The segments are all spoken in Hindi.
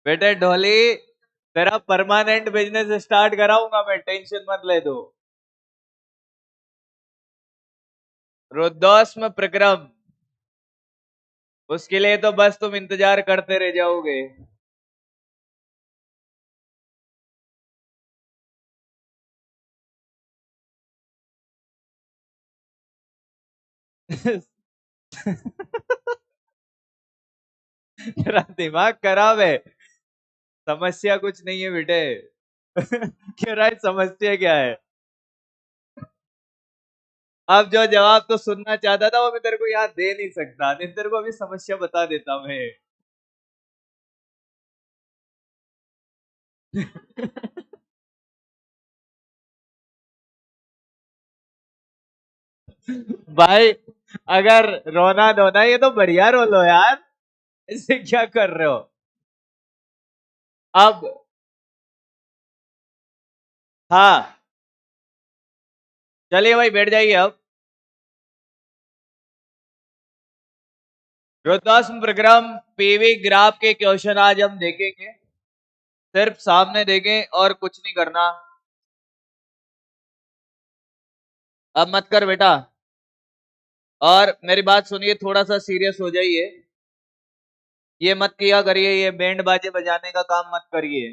बेटे ढोली, तेरा परमानेंट बिजनेस स्टार्ट कराऊंगा मैं, टेंशन मत ले दो। रुद्रोष्म प्रक्रम, उसके लिए तो बस तुम इंतजार करते रह जाओगे। तेरा दिमाग खराब है। समस्या कुछ नहीं है बेटे। कह रहा है समस्या क्या है। अब जो जवाब तो सुनना चाहता था वो मैं तेरे को यहाँ दे नहीं सकता, नहीं तेरे को अभी समस्या बता देता मैं। भाई, अगर रोना धोना ये तो बढ़िया रोल हो यार, इसे क्या कर रहे हो। अब हाँ, चलिए भाई बैठ जाइए अब। रुद्राक्ष प्रक्रम पीवी ग्राफ के क्वेश्चन आज हम देखेंगे। सिर्फ सामने देखें और कुछ नहीं करना। अब मत कर बेटा। और मेरी बात सुनिए, थोड़ा सा सीरियस हो जाइए। ये मत किया करिए, ये बैंड बाजे बजाने का काम मत करिए।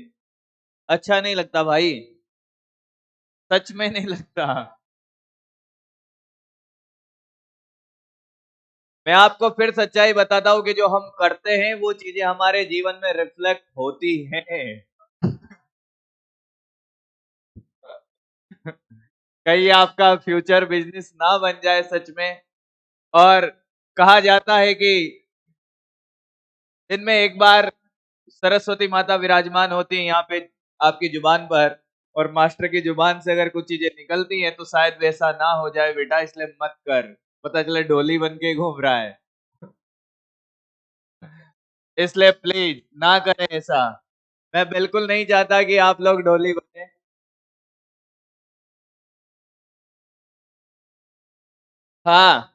अच्छा नहीं लगता भाई, सच में नहीं लगता। मैं आपको फिर सच्चाई बताता हूँ कि जो हम करते हैं वो चीजें हमारे जीवन में रिफ्लेक्ट होती हैं। कहीं आपका फ्यूचर बिजनेस ना बन जाए सच में। और कहा जाता है कि दिन में एक बार सरस्वती माता विराजमान होती है यहाँ पे आपकी जुबान पर, और मास्टर की जुबान से अगर कुछ चीजें निकलती हैं तो शायद वैसा ना हो जाए बेटा, इसलिए मत कर। पता चले ढोली बन के घूम रहा है। इसलिए प्लीज ना करें ऐसा। मैं बिल्कुल नहीं चाहता कि आप लोग ढोली बने। हाँ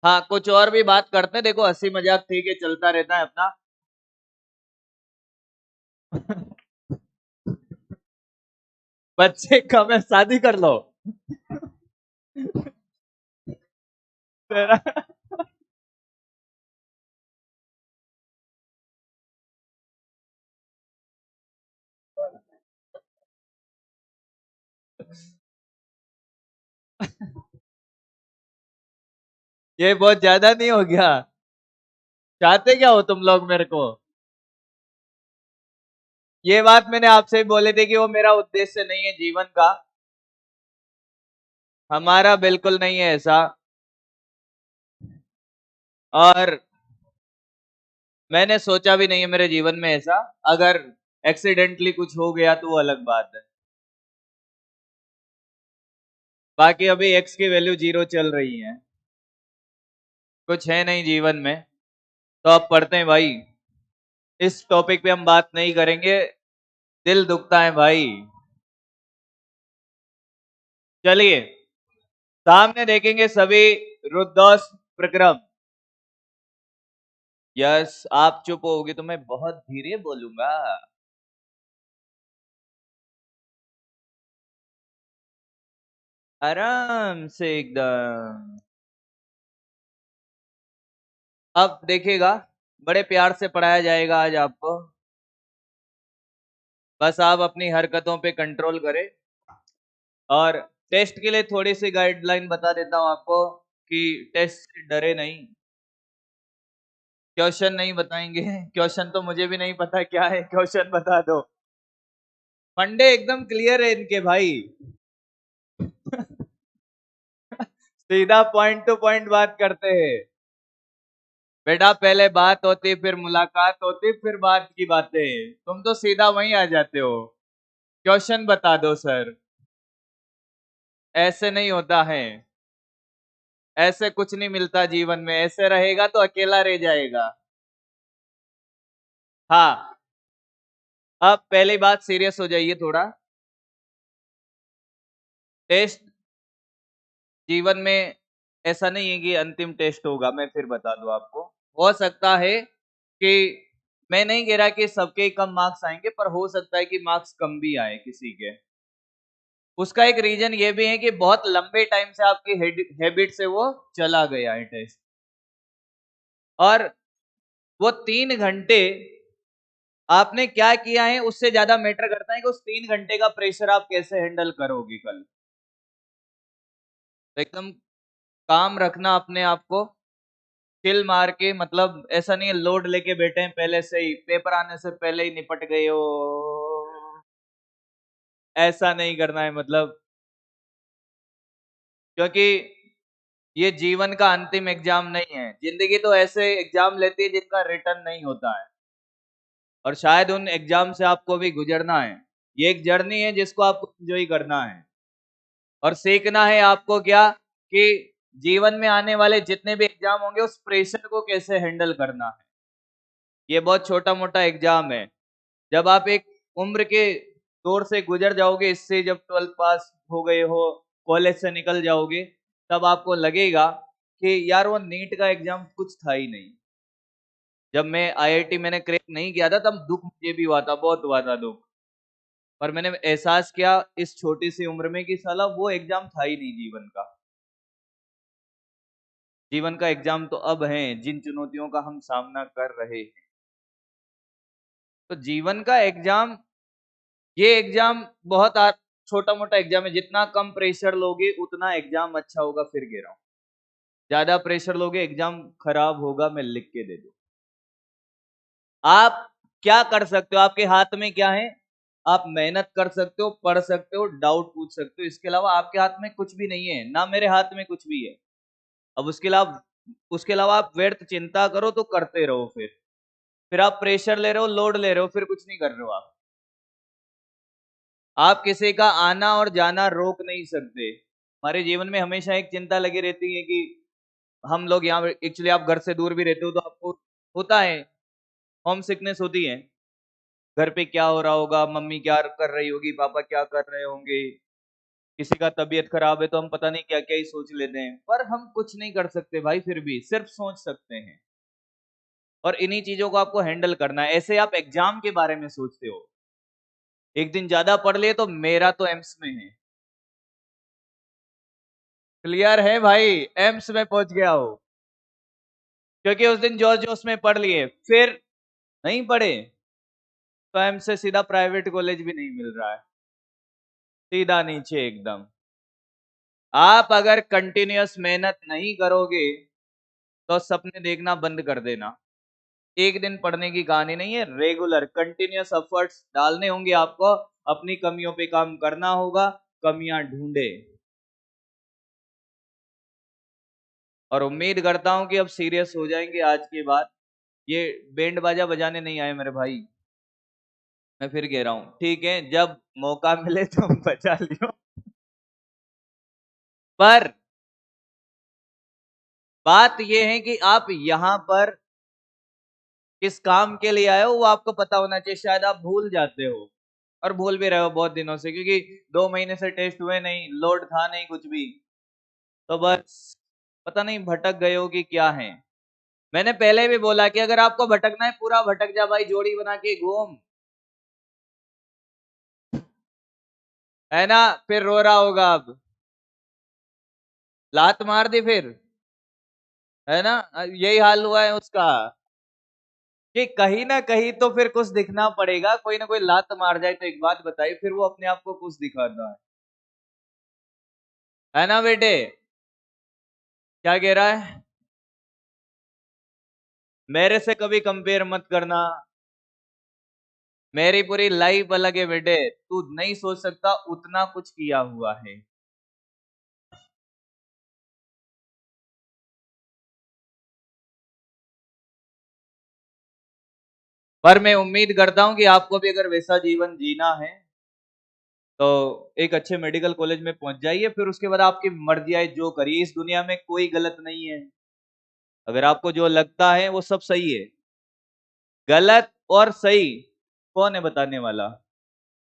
हाँ, कुछ और भी बात करते हैं, देखो हंसी मजाक ठीक है, चलता रहता है अपना। बच्चे कम है, शादी कर लो। तेरा ये बहुत ज्यादा नहीं हो गया। चाहते क्या हो तुम लोग मेरे को। ये बात मैंने आपसे ही बोले थे कि वो मेरा उद्देश्य नहीं है जीवन का। हमारा बिल्कुल नहीं है ऐसा। और मैंने सोचा भी नहीं है मेरे जीवन में ऐसा। अगर एक्सीडेंटली कुछ हो गया तो वो अलग बात है। बाकी अभी एक्स की वैल्यू 0 चल रही है। कुछ है नहीं जीवन में। तो अब पढ़ते हैं भाई। इस टॉपिक पे हम बात नहीं करेंगे, दिल दुखता है भाई। चलिए सामने देखेंगे सभी रुद्रदास प्रक्रम। यस, आप चुप होगे तो मैं बहुत धीरे बोलूंगा। आराम से एकदम। अब देखिएगा, बड़े प्यार से पढ़ाया जाएगा आज आपको। बस आप अपनी हरकतों पे कंट्रोल करें। और टेस्ट के लिए थोड़ी सी गाइडलाइन बता देता हूं आपको कि टेस्ट से डरे नहीं। क्वेश्चन नहीं बताएंगे। क्वेश्चन तो मुझे भी नहीं पता क्या है, क्वेश्चन बता दो। फंडे एकदम क्लियर है इनके भाई। सीधा पॉइंट टू पॉइंट बात करते हैं। बेटा पहले बात होती, फिर मुलाकात होती, फिर बात की बातें, तुम तो सीधा वहीं आ जाते हो। क्वेश्चन बता दो सर। ऐसे नहीं होता है। ऐसे कुछ नहीं मिलता जीवन में, ऐसे रहेगा तो अकेला रह जाएगा। हाँ, अब पहली बात सीरियस हो जाइए थोड़ा। टेस्ट जीवन में ऐसा नहीं है कि अंतिम टेस्ट होगा, मैं फिर बता दूं आपको। हो सकता है कि मैं नहीं कह रहा कि सबके ही कम मार्क्स आएंगे, पर हो सकता है कि मार्क्स कम भी आए किसी के। उसका एक रीजन ये भी है कि बहुत लंबे टाइम से आपकी हैबिट से वो चला गया है टेस्ट, और वो 3 घंटे आपने क्या किया है उससे ज्यादा मैटर करता है कि उस 3 घंटे का प्रेशर आप कैसे हैंडल करोगे कल। तो एकदम काम रखना अपने आप को, चिल मार के, मतलब ऐसा नहीं है लोड लेके बैठे हैं पहले से ही, पेपर आने से पहले ही निपट गए हो, ऐसा नहीं करना है मतलब। क्योंकि ये जीवन का अंतिम एग्जाम नहीं है, जिंदगी तो ऐसे एग्जाम लेती है जिनका रिटर्न नहीं होता है, और शायद उन एग्जाम से आपको भी गुजरना है। ये एक जर्नी है जिसको आपको एंजॉय करना है, और सीखना है आपको क्या, कि जीवन में आने वाले जितने भी एग्जाम होंगे उस प्रेशर को कैसे हैंडल करना है। ये बहुत छोटा मोटा एग्जाम है। जब आप एक उम्र के दौर से गुजर जाओगे, इससे जब 12th पास हो गए हो, कॉलेज से निकल जाओगे, तब आपको लगेगा कि यार वो नीट का एग्जाम कुछ था ही नहीं। जब मैं आईआईटी मैंने क्रैक नहीं किया था तब दुख मुझे भी हुआ था, बहुत हुआ था दुख, पर मैंने एहसास किया इस छोटी सी उम्र में कि साला वो एग्जाम था ही नहीं जीवन का। जीवन का एग्जाम तो अब है जिन चुनौतियों का हम सामना कर रहे हैं। तो जीवन का एग्जाम, ये एग्जाम बहुत छोटा मोटा एग्जाम है, जितना कम प्रेशर लोगे उतना एग्जाम अच्छा होगा, फिर कह रहा हूं। ज्यादा प्रेशर लोगे एग्जाम खराब होगा, मैं लिख के दे दूं। आप क्या कर सकते हो, आपके हाथ में क्या है, आप मेहनत कर सकते हो, पढ़ सकते हो, डाउट पूछ सकते हो, इसके अलावा आपके हाथ में कुछ भी नहीं है, ना मेरे हाथ में कुछ भी है। अब उसके अलावा आप व्यर्थ चिंता करो तो करते रहो, फिर आप प्रेशर ले रहे हो, लोड ले रहे हो, फिर कुछ नहीं कर रहे हो आप किसी का आना और जाना रोक नहीं सकते। हमारे जीवन में हमेशा एक चिंता लगी रहती है कि हम लोग यहाँ, एक्चुअली आप घर से दूर भी रहते हो तो आपको होता है, होम सिकनेस होती है, घर पे क्या हो रहा होगा, मम्मी क्या कर रही होगी, पापा क्या कर रहे होंगे, किसी का तबीयत खराब है तो हम पता नहीं क्या क्या ही सोच लेते हैं, पर हम कुछ नहीं कर सकते भाई, फिर भी सिर्फ सोच सकते हैं। और इन्हीं चीजों को आपको हैंडल करना है। ऐसे आप एग्जाम के बारे में सोचते हो, एक दिन ज्यादा पढ़ लिए तो मेरा तो एम्स में है, क्लियर है भाई, एम्स में पहुंच गया हो, क्योंकि उस दिन जोश जोश में पढ़ लिए, फिर नहीं पढ़े तो एम्स से सीधा प्राइवेट कॉलेज भी नहीं मिल रहा है, सीधा नीचे एकदम। आप अगर कंटिन्यूअस मेहनत नहीं करोगे तो सपने देखना बंद कर देना। एक दिन पढ़ने की कहानी नहीं है, रेगुलर कंटिन्यूअस एफर्ट्स डालने होंगे आपको, अपनी कमियों पे काम करना होगा, कमियां ढूंढे। और उम्मीद करता हूं कि अब सीरियस हो जाएंगे आज के बाद। ये बैंड बाजा बजाने नहीं आए मेरे भाई, मैं फिर कह रहा हूं, ठीक है, जब मौका मिले तो बजा लियो, पर बात यह है कि आप यहां पर किस काम के लिए आए हो वो आपको पता होना चाहिए। शायद आप भूल जाते हो, और भूल भी रहे हो बहुत दिनों से, क्योंकि 2 महीने से टेस्ट हुए नहीं, लोड था नहीं कुछ भी, तो बस पता नहीं भटक गए हो कि क्या है। मैंने पहले भी बोला कि अगर आपको भटकना है पूरा भटक जा भाई, जोड़ी बना के घूम, है ना, फिर रो रहा होगा अब, लात मार दी फिर, है ना, यही हाल हुआ है उसका, कि कहीं ना कहीं तो फिर कुछ दिखना पड़ेगा, कोई ना कोई लात मार जाए तो एक बात बताइए, फिर वो अपने आप को कुछ दिखाता है ना बेटे, क्या कह रहा है, मेरे से कभी कंपेयर मत करना, मेरी पूरी लाइफ अलग है बेटे, तू नहीं सोच सकता उतना कुछ किया हुआ है। पर मैं उम्मीद करता हूं कि आपको भी अगर वैसा जीवन जीना है तो एक अच्छे मेडिकल कॉलेज में पहुंच जाइए, फिर उसके बाद आपकी मर्जी आए जो करिए, इस दुनिया में कोई गलत नहीं है। अगर आपको जो लगता है वो सब सही है, गलत और सही कौन है बताने वाला,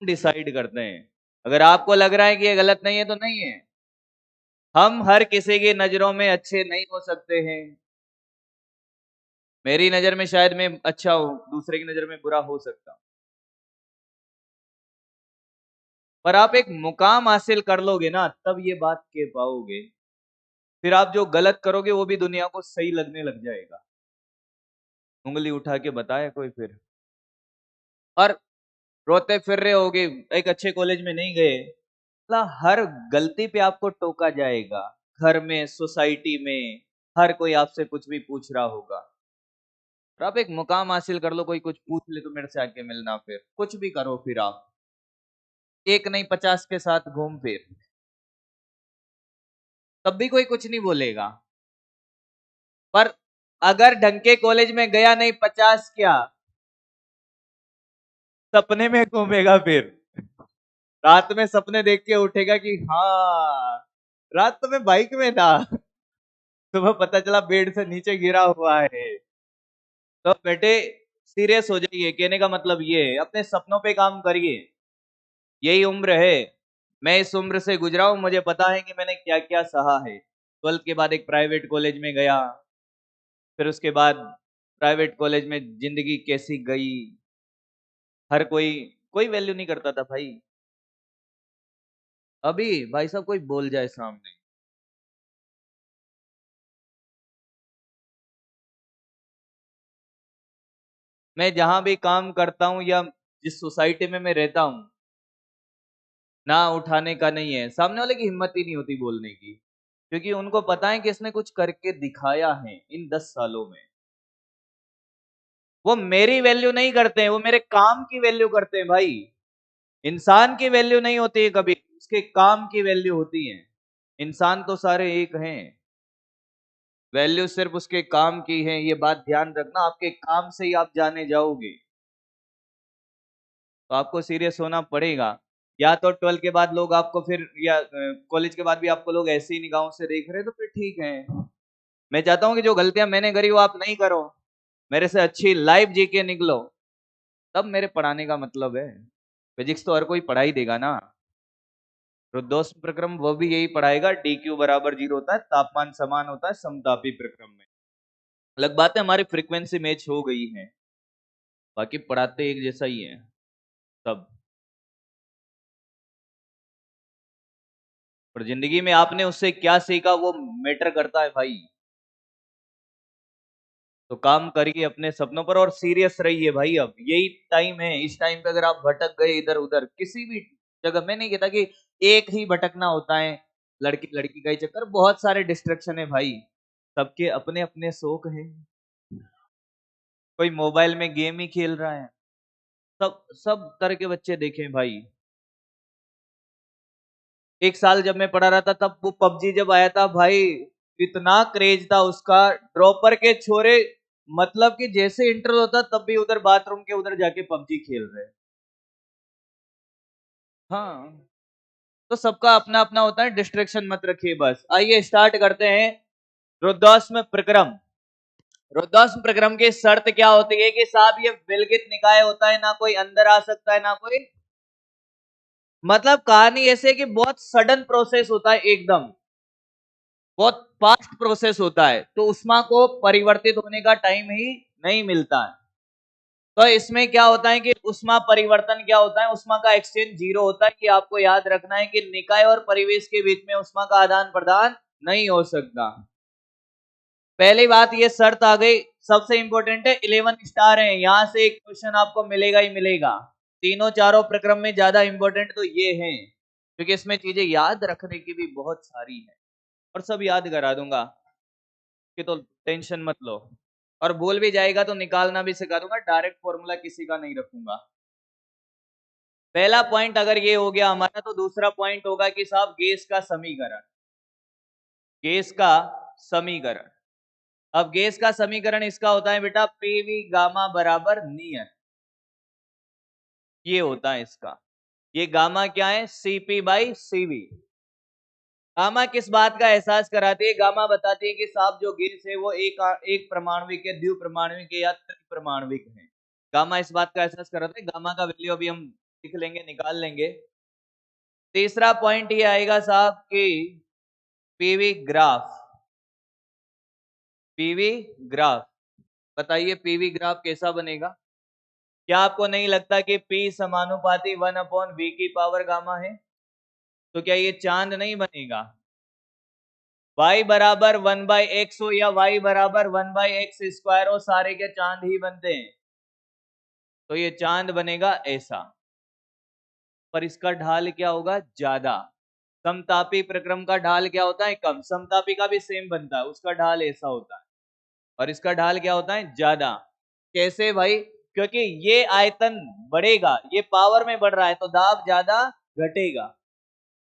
डिसाइड करते हैं। अगर आपको लग रहा है कि ये गलत नहीं है तो नहीं है। हम हर किसी की नजरों में अच्छे नहीं हो सकते हैं, मेरी नजर में शायद मैं अच्छा हूं, दूसरे की नजर में बुरा हो सकता हूं, पर आप एक मुकाम हासिल कर लोगे ना तब ये बात कह पाओगे। फिर आप जो गलत करोगे वो भी दुनिया को सही लगने लग जाएगा। उंगली उठा के बताया कोई फिर, और रोते फिर रहे होगे, एक अच्छे कॉलेज में नहीं गए, मतलब हर गलती पे आपको टोका जाएगा, घर में, सोसाइटी में, हर कोई आपसे कुछ भी पूछ रहा होगा। और आप एक मुकाम हासिल कर लो, कोई कुछ पूछ ले तो मेरे से आके मिलना, फिर कुछ भी करो, फिर आप एक नहीं 50 के साथ घूम फिर, तब भी कोई कुछ नहीं बोलेगा। पर अगर ढंग के कॉलेज में गया नहीं, 50 क्या, सपने में घूमेगा फिर, रात में सपने देख के उठेगा कि हाँ रात तो मैं बाइक में था, सुबह पता चला बेड से नीचे गिरा हुआ है। तो बेटे सीरियस हो जाइए, कहने का मतलब ये है अपने सपनों पे काम करिए। यही उम्र है, मैं इस उम्र से गुजरा हूं, मुझे पता है कि मैंने क्या क्या सहा है। 12th के बाद एक प्राइवेट कॉलेज में गया, फिर उसके बाद प्राइवेट कॉलेज में जिंदगी कैसी गई, हर कोई कोई वैल्यू नहीं करता था भाई। अभी भाई साहब कोई बोल जाए सामने, मैं जहां भी काम करता हूं या जिस सोसाइटी में मैं रहता हूं, ना उठाने का नहीं है, सामने वाले की हिम्मत ही नहीं होती बोलने की, क्योंकि उनको पता है कि इसने कुछ करके दिखाया है इन 10 सालों में। वो मेरी वैल्यू नहीं करते हैं, वो मेरे काम की वैल्यू करते हैं भाई। इंसान की वैल्यू नहीं होती है कभी, उसके काम की वैल्यू होती है। इंसान तो सारे एक हैं, वैल्यू सिर्फ उसके काम की है, ये बात ध्यान रखना, आपके काम से ही आप जाने जाओगे। तो आपको सीरियस होना पड़ेगा, या तो 12 के बाद लोग आपको फिर, या कॉलेज के बाद भी आपको लोग ऐसी निगाहों से देख रहे हैं तो फिर ठीक है। मैं चाहता हूं कि जो गलतियां मैंने करी वो आप नहीं करो, मेरे से अच्छी लाइफ जी के निकलो, तब मेरे पढ़ाने का मतलब है। फिजिक्स तो हर कोई पढ़ा ही देगा ना, रुद्धोष्म प्रक्रम वो भी यही पढ़ाएगा, डी क्यू बराबर 0 होता है, तापमान समान होता है समतापी प्रक्रम में। अलग बात है हमारी फ्रीक्वेंसी मैच हो गई है, बाकी पढ़ाते एक जैसा ही है सब। और जिंदगी में आपने उससे क्या सीखा वो मैटर करता है भाई। तो काम करिए अपने सपनों पर और सीरियस रहिए भाई, अब यही टाइम है, इस टाइम पे अगर आप भटक गए इधर उधर किसी भी जगह, मैं नहीं कहता कि एक ही भटकना होता है, लड़की लड़की का ही चक्कर, बहुत सारे डिस्ट्रक्शन है भाई, सबके अपने अपने शौक हैं। कोई मोबाइल में गेम ही खेल रहा है, सब सब तरह के बच्चे देखें भाई। एक साल जब मैं पढ़ा रहा था तब वो पबजी जब आया था भाई, इतना क्रेज था उसका, ड्रॉपर के छोरे, मतलब कि जैसे इंटर होता तब भी उधर बाथरूम के उधर जाके पबजी खेल रहे। हाँ, तो सबका अपना अपना होता है, डिस्ट्रैक्शन मत रखिए बस। आइए स्टार्ट करते हैं रुद्राश्म प्रक्रम। रुद्राश्म प्रक्रम की शर्त क्या होती है कि साहब ये विलगित निकाय होता है, ना कोई अंदर आ सकता है ना कोई, मतलब कहानी ऐसे है कि बहुत सडन प्रोसेस होता है, एकदम बहुत फास्ट प्रोसेस होता है, तो उष्मा को परिवर्तित होने का टाइम ही नहीं मिलता है। तो इसमें क्या होता है कि उष्मा परिवर्तन क्या होता है, उष्मा का एक्सचेंज जीरो होता है, कि आपको याद रखना है कि निकाय और परिवेश के बीच में उष्मा का आदान प्रदान नहीं हो सकता। पहली बात ये शर्त आ गई, सबसे इंपॉर्टेंट है, 11 स्टार है, यहां से एक क्वेश्चन आपको मिलेगा ही मिलेगा। तीनों चारों प्रक्रम में ज्यादा इंपॉर्टेंट तो ये है, क्योंकि इसमें चीजें याद रखने की भी बहुत सारी है, और सब याद करा दूंगा, कि तो टेंशन मत लो। और बोल भी जाएगा तो निकालना भी सिखा दूंगा, डायरेक्ट फॉर्मूला किसी का नहीं रखूंगा। पहला पॉइंट अगर ये हो गया हमारा, तो दूसरा पॉइंट होगा कि साहब गैस का समीकरण, गैस का समीकरण। अब गैस का समीकरण इसका होता है बेटा, पीवी गामा बराबर नियत, ये होता है इसका। ये गामा क्या है, सीपी बाई सीवी। गामा किस बात का एहसास कराती है, गामा बताती है कि साहब जो गैस है वो एक परमाणविक है, द्विपरमाणविक है या त्रिपरमाणविक है। गामा इस बात का एहसास कराता है, गामा का वैल्यू अभी हम लिख लेंगे, निकाल लेंगे। तीसरा पॉइंट ये आएगा साहब कि पीवी ग्राफ, पीवी ग्राफ बताइए पीवी ग्राफ कैसा बनेगा? क्या आपको नहीं लगता कि P समानुपाती 1/v की पावर गामा है? तो क्या ये चांद नहीं बनेगा? y बराबर 1/x हो या y बराबर 1/x² हो, सारे के चांद ही बनते हैं। तो ये चांद बनेगा ऐसा, पर इसका ढाल क्या होगा? ज्यादा। समतापी प्रक्रम का ढाल क्या होता है? कम। समतापी का भी सेम बनता है, उसका ढाल ऐसा होता है, और इसका ढाल क्या होता है? ज्यादा। कैसे भाई? क्योंकि ये आयतन बढ़ेगा, ये पावर में बढ़ रहा है, तो दाब ज्यादा घटेगा,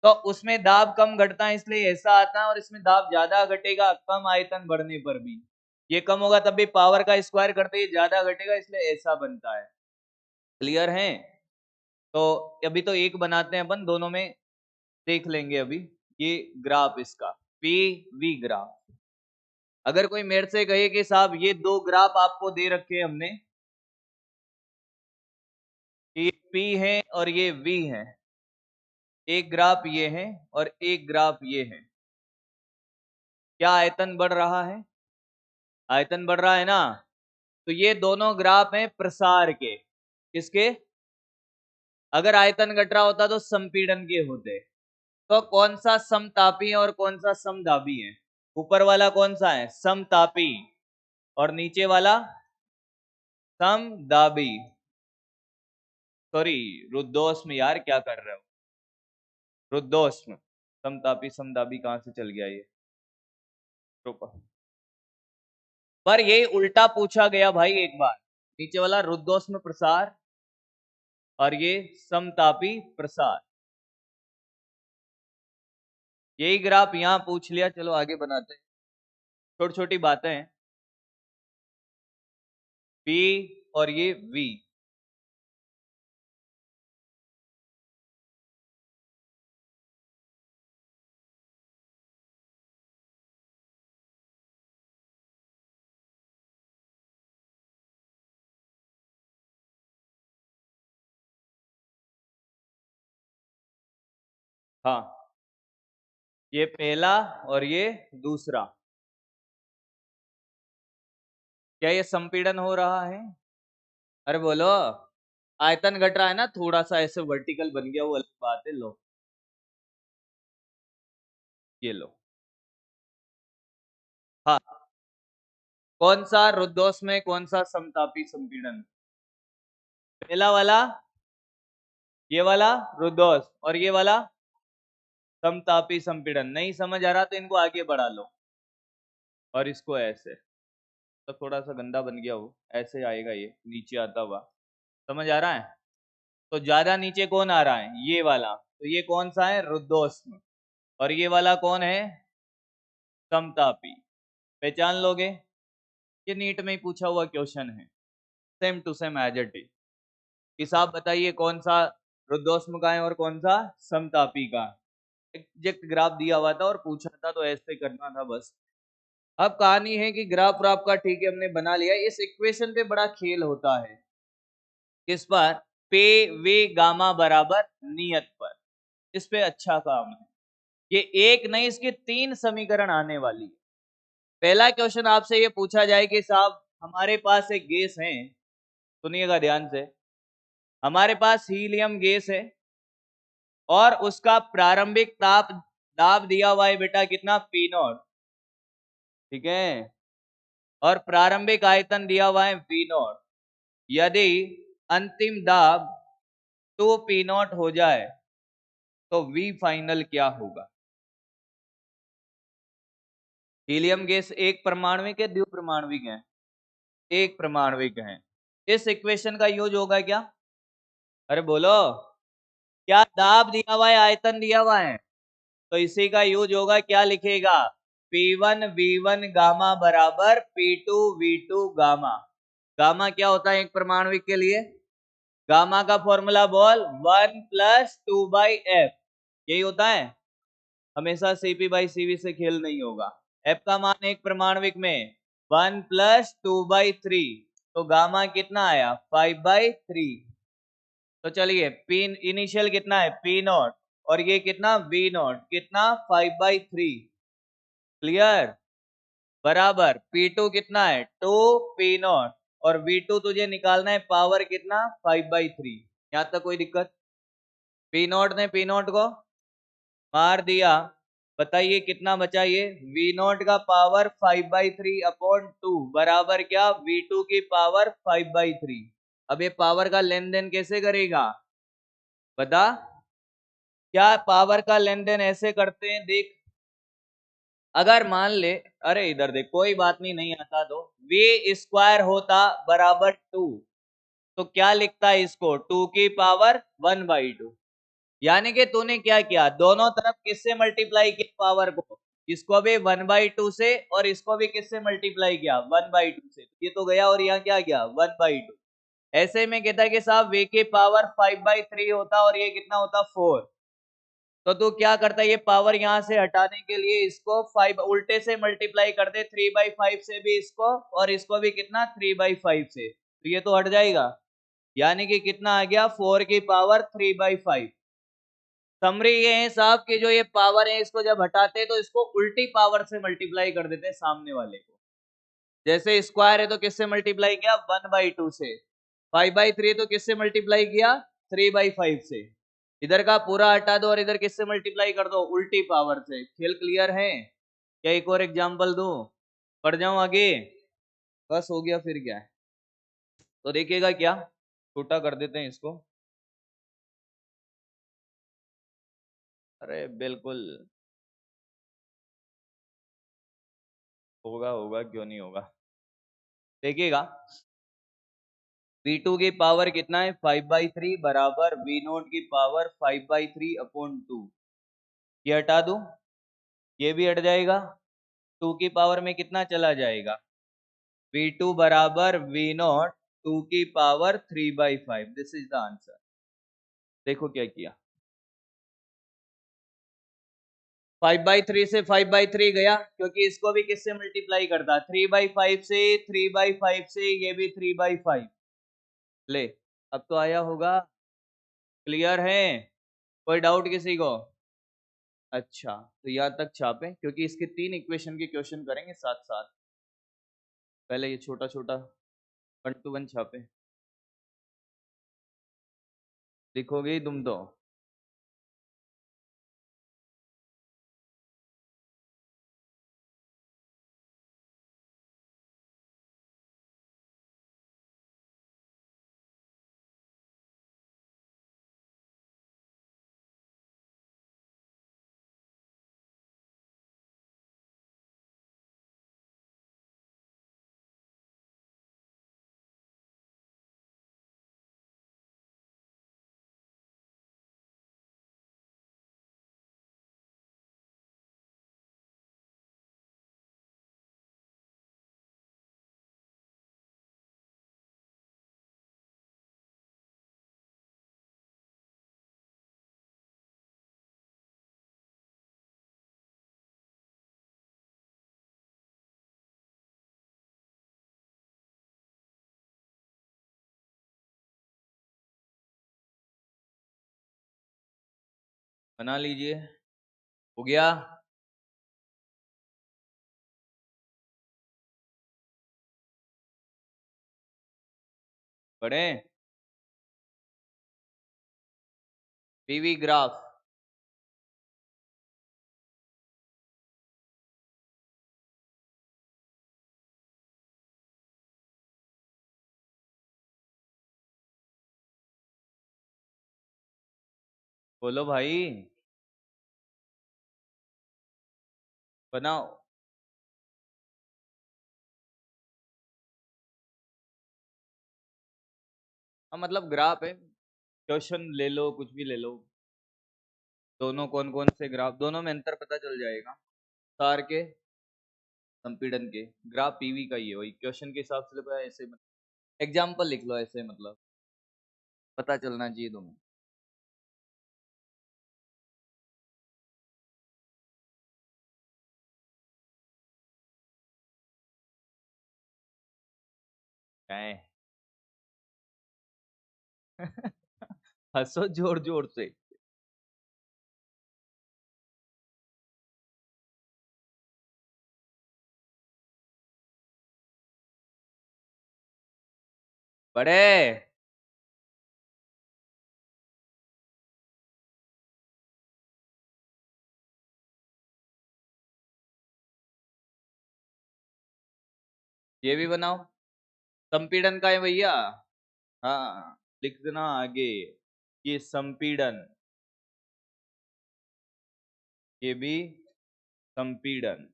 तो उसमें दाब कम घटता है, इसलिए ऐसा आता है, और इसमें दाब ज्यादा घटेगा कम आयतन बढ़ने पर भी। ये कम होगा तब भी पावर का स्क्वायर करते ही ज्यादा घटेगा, इसलिए ऐसा बनता है। क्लियर है? तो अभी तो एक बनाते हैं अपन, दोनों में देख लेंगे अभी ये ग्राफ इसका, पी वी ग्राफ। अगर कोई मेरे से कहे कि साहब ये दो ग्राफ आपको दे रखे हैं हमने, ये P है और ये V है, एक ग्राफ ये है और एक ग्राफ ये है, क्या आयतन बढ़ रहा है? आयतन बढ़ रहा है ना? तो ये दोनों ग्राफ हैं प्रसार के। किसके? अगर आयतन घट रहा होता तो संपीड़न के होते। तो कौन सा समतापी है और कौन सा समदाबी है? ऊपर वाला कौन सा है? समतापी, और नीचे वाला समदाबी। सॉरी, रुद्धोष्म। यार क्या कर रहे हो? रुद्धोष्म। समतापी समदाबी कहां से चल गया ये? पर ये उल्टा पूछा गया भाई एक बार। नीचे वाला रुद्धोष्म प्रसार और ये समतापी प्रसार, यही ग्राफ यहां पूछ लिया। चलो आगे बनाते हैं, छोटी छोटी बातें हैं। P और ये V, हाँ, ये पहला और ये दूसरा। क्या ये संपीड़न हो रहा है? अरे बोलो। आयतन घट रहा है ना, थोड़ा सा ऐसे वर्टिकल बन गया, वो अलग बात है। लो ये लो। हाँ, कौन सा रुद्धोष्म में, कौन सा समतापी संपीड़न? पहला वाला, ये वाला रुद्धोष्म, और ये वाला समतापी संपीड़न। नहीं समझ आ रहा तो इनको आगे बढ़ा लो, और इसको ऐसे, तो थोड़ा सा गंदा बन गया वो, ऐसे आएगा ये नीचे आता हुआ। समझ आ रहा है? तो ज्यादा नीचे कौन आ रहा है? ये वाला। तो ये कौन सा है? रुद्धोष्म। और ये वाला कौन है? समतापी। पहचान लोगे? ये नीट में ही पूछा हुआ क्वेश्चन है, same to same as it is. हिसाब बताइए कौन सा रुद्धोष्म का है और कौन सा समतापी का। एग्जैक्ट ग्राफ दिया हुआ था और पूछा था, तो ऐसे करना था बस। अब कहानी है कि ग्राफ व्राफ का ठीक है हमने बना लिया, इस इक्वेशन पे बड़ा खेल होता है। किस पर? पे वे गामा बराबर नियत पर। इस पे अच्छा काम है। ये एक नहीं, इसके 3 समीकरण आने वाली है। पहला क्वेश्चन आपसे ये पूछा जाए कि साहब हमारे पास एक गैस है, सुनिएगा ध्यान से, हमारे पास हीलियम गैस है और उसका प्रारंभिक ताप दाब दिया हुआ है बेटा कितना? P0, ठीक है, और प्रारंभिक आयतन दिया हुआ है V0। यदि अंतिम दाब 2P0 हो जाए तो V फाइनल क्या होगा? हीलियम गैस एक परमाणविक है, द्विपरमाणविक है? एक परमाणविक है। इस इक्वेशन का यूज होगा क्या? अरे बोलो। क्या दाब दिया हुआ है, आयतन दिया हुआ है, तो इसी का यूज होगा। क्या लिखेगा? P1 V1 गामा बराबर P2 V2 गामा। गामा क्या होता है एक परमाणविक के लिए? गामा का फॉर्मूला बोल, 1+2/f, यही होता है। हमेशा CP/CV से खेल नहीं होगा। f का मान एक परमाणविक में 1+2/3, तो गामा कितना आया? 5/3। तो चलिए P इनिशियल कितना है? P0, और ये कितना? V0, कितना? 5/3। क्लियर? बराबर P2 कितना है 2 P0 और V2 तुझे निकालना है पावर कितना 5/3। यहां तक कोई दिक्कत? P0 ने P0 को मार दिया। बताइए कितना बचा ये V0 का पावर 5/3/2 बराबर क्या V2 की पावर 5/3। अब ये पावर का लेन देन कैसे करेगा बता? क्या पावर का लेन देन ऐसे करते हैं देख। अगर मान ले, अरे इधर देख कोई बात नहीं, नहीं आता तो V स्क्वायर होता बराबर 2, तो क्या लिखता है इसको 2 की पावर 1/2। यानी कि तूने क्या किया दोनों तरफ किससे मल्टीप्लाई किया पावर को, इसको भी 1/2 से और इसको भी किससे मल्टीप्लाई किया 1/2 से। ये तो गया और यहाँ क्या गया 1/2। ऐसे में कहता है कि साहब वे की पावर 5/3 होता और ये कितना होता 4। तो तू क्या करता है ये पावर यहां से हटाने के लिए इसको 5 उल्टे से मल्टीप्लाई कर दे 3/5 से भी इसको और इसको भी कितना 3/5 से, तो ये तो हट जाएगा। यानी कि कितना आ गया 4 की पावर 3/5। समरी ये है साहब कि जो ये पावर है इसको जब हटाते हैं तो इसको उल्टी पावर से मल्टीप्लाई कर देते हैं सामने वाले को। जैसे स्क्वायर है तो किससे मल्टीप्लाई किया 1/2 से, 5/3 तो किससे मल्टीप्लाई किया 3/5 से। इधर का पूरा हटा दो और इधर किससे मल्टीप्लाई कर दो उल्टी पावर से। खेल क्लियर है? क्या एक और एग्जांपल दूं? पढ़ जाऊं आगे? बस हो गया फिर क्या है। तो देखिएगा क्या छोटा कर देते हैं इसको। अरे बिल्कुल होगा होगा, क्यों नहीं होगा। देखिएगा V2 की पावर कितना है 5/3 बराबर V0 की पावर 5/3/2। ये हटा दूं, ये भी हट जाएगा। 2 की पावर में कितना चला जाएगा V2 बराबर V0 2 की power 3/5। This is the answer. देखो क्या किया 5/3 से 5/3 गया क्योंकि इसको भी किससे मल्टीप्लाई करता 3/5 से, 3/5 से ये भी 3/5। ले अब तो आया होगा। क्लियर है? कोई डाउट किसी को? अच्छा तो यहाँ तक छापे क्योंकि इसके 3 इक्वेशन के क्वेश्चन करेंगे साथ साथ। पहले ये छोटा छोटा 1 to 1 छापे। लिखोगे ही तुम तो। बना लीजिए। हो गया? पढ़ें? PV graph. बोलो भाई। बनाओ। हाँ मतलब ग्राफ है, क्वेश्चन ले लो कुछ भी ले लो। दोनों कौन कौन से ग्राफ, दोनों में अंतर पता चल जाएगा। तार के संपीड़न के ग्राफ पीवी का ही है, वही क्वेश्चन के हिसाब से लगाया ऐसे मतलब एग्जाम्पल लिख लो ऐसे, मतलब पता चलना चाहिए तुम्हें। क्या है? हंसो जोर जोर से। बड़े ये भी बनाओ। संपीड़न का है भैया। हाँ, लिख देना आगे। ये संपीड़न, ये भी संपीड़न।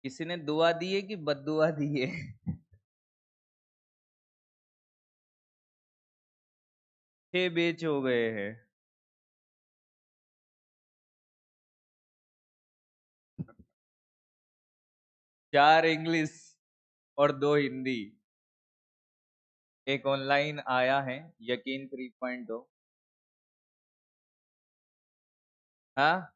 किसी ने दुआ दी है कि बद्दुआ दी है? 6 बैच हो गए हैं। 4 इंग्लिश और 2 हिंदी। एक ऑनलाइन आया है, यकीन 3.0। हाँ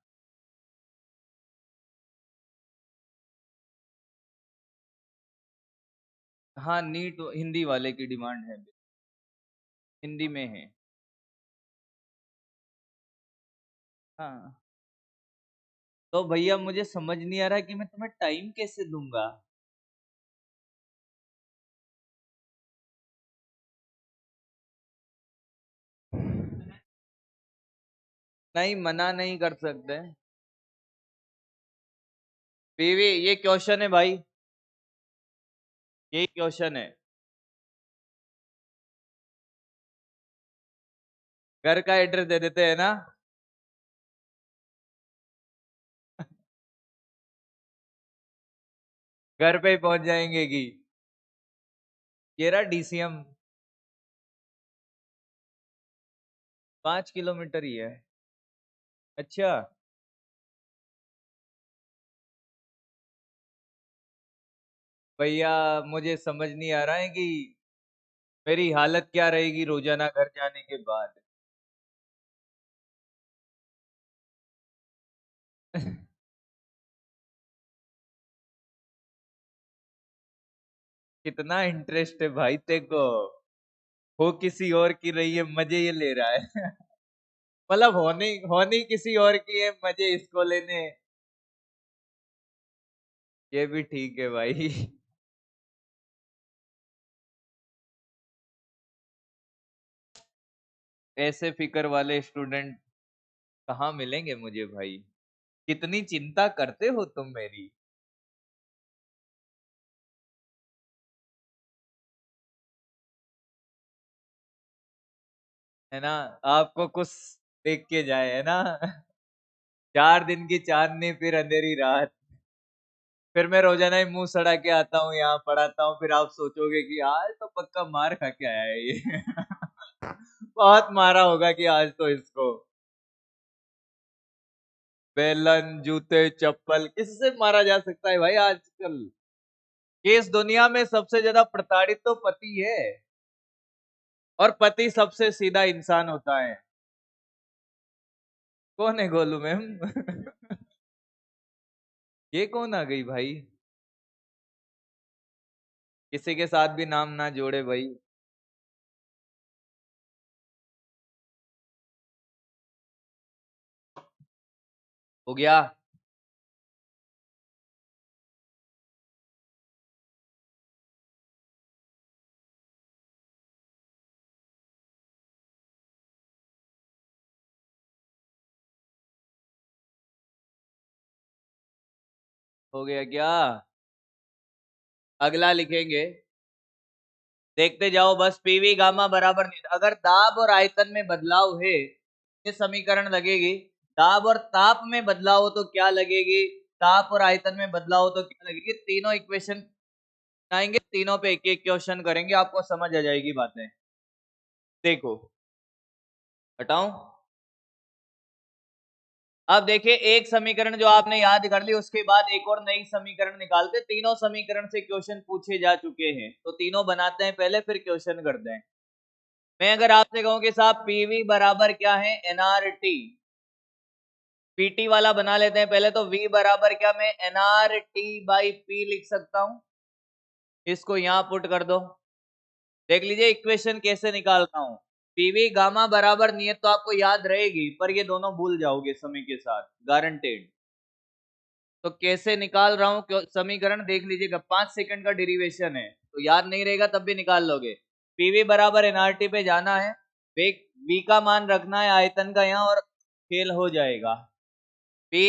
हाँ, नीट हिंदी वाले की डिमांड है, हिंदी में है। हाँ, तो भैया मुझे समझ नहीं आ रहा कि मैं तुम्हें टाइम कैसे दूंगा। नहीं, मना नहीं कर सकते। बीवी, ये क्वेश्चन है भाई, यही क्वेश्चन है। घर का एड्रेस दे देते हैं ना? घर पे ही पहुंच जाएंगे कि? ये रहा डीसीएम। 5 किलोमीटर ही है। अच्छा। भैया मुझे समझ नहीं आ रहा है कि मेरी हालत क्या रहेगी रोजाना घर जाने के बाद। कितना इंटरेस्ट है भाई तेरे को। हो किसी और की रही है, मजे ये ले रहा है। मतलब होनी होनी किसी और की है, मजे इसको लेने हैं। ये भी ठीक है भाई। ऐसे फिक्र वाले स्टूडेंट कहाँ मिलेंगे मुझे भाई। कितनी चिंता करते हो तुम मेरी। है ना? आपको कुछ देख के जाए, है ना? 4 दिन की चांदनी फिर अंधेरी रात। फिर मैं रोजाना ही मुंह सड़ा के आता हूँ, यहाँ पढ़ाता हूँ, फिर आप सोचोगे कि आज तो पक्का मार खा के आया है ये। बहुत मारा होगा कि आज तो इसको। बेलन, जूते, चप्पल, किससे मारा जा सकता है भाई आजकल? ये इस दुनिया में सबसे ज्यादा प्रताड़ित तो पति है। और पति सबसे सीधा इंसान होता है। कौन है गोलू मैम? ये कौन आ गई भाई? किसी के साथ भी नाम ना जोड़े भाई। हो गया। हो गया क्या? अगला लिखेंगे। देखते जाओ बस। पीवी गामा बराबर नहीं, अगर दाब और आयतन में बदलाव है ये समीकरण लगेगी। दाब और ताप में बदलाव हो तो क्या लगेगी? ताप और आयतन में बदलाव हो तो क्या लगेगी? तीनों इक्वेशन आएंगे, तीनों पे एक एक क्वेश्चन करेंगे, आपको समझ आ जाएगी बातें। देखो, हटाऊं? अब देखिए, एक समीकरण जो आपने याद कर ली, उसके बाद एक और नई समीकरण निकालते। तीनों समीकरण से क्वेश्चन पूछे जा चुके हैं, तो तीनों बनाते हैं पहले, फिर क्वेश्चन करते हैं। मैं अगर आपसे कहूं कि साहब पीवी बराबर क्या है, एनआरटी, पीटी वाला बना लेते हैं पहले। तो वी बराबर क्या, मैं एनआरटी बाई पी लिख सकता हूं। इसको यहाँ पुट कर दो। देख लीजिए इक्वेशन कैसे निकाल रहा हूं। पीवी गामा बराबर नियत तो आपको याद रहेगी, पर ये दोनों भूल जाओगे समय के साथ, गारंटेड। तो कैसे निकाल रहा हूं समीकरण देख लीजिएगा, 5 सेकंड का डेरिवेशन है, तो याद नहीं रहेगा तब भी निकाल लोगे। पीवी बराबर एनआरटी पे जाना है, वी का मान रखना है आयतन का यहाँ, और खेल हो जाएगा। पी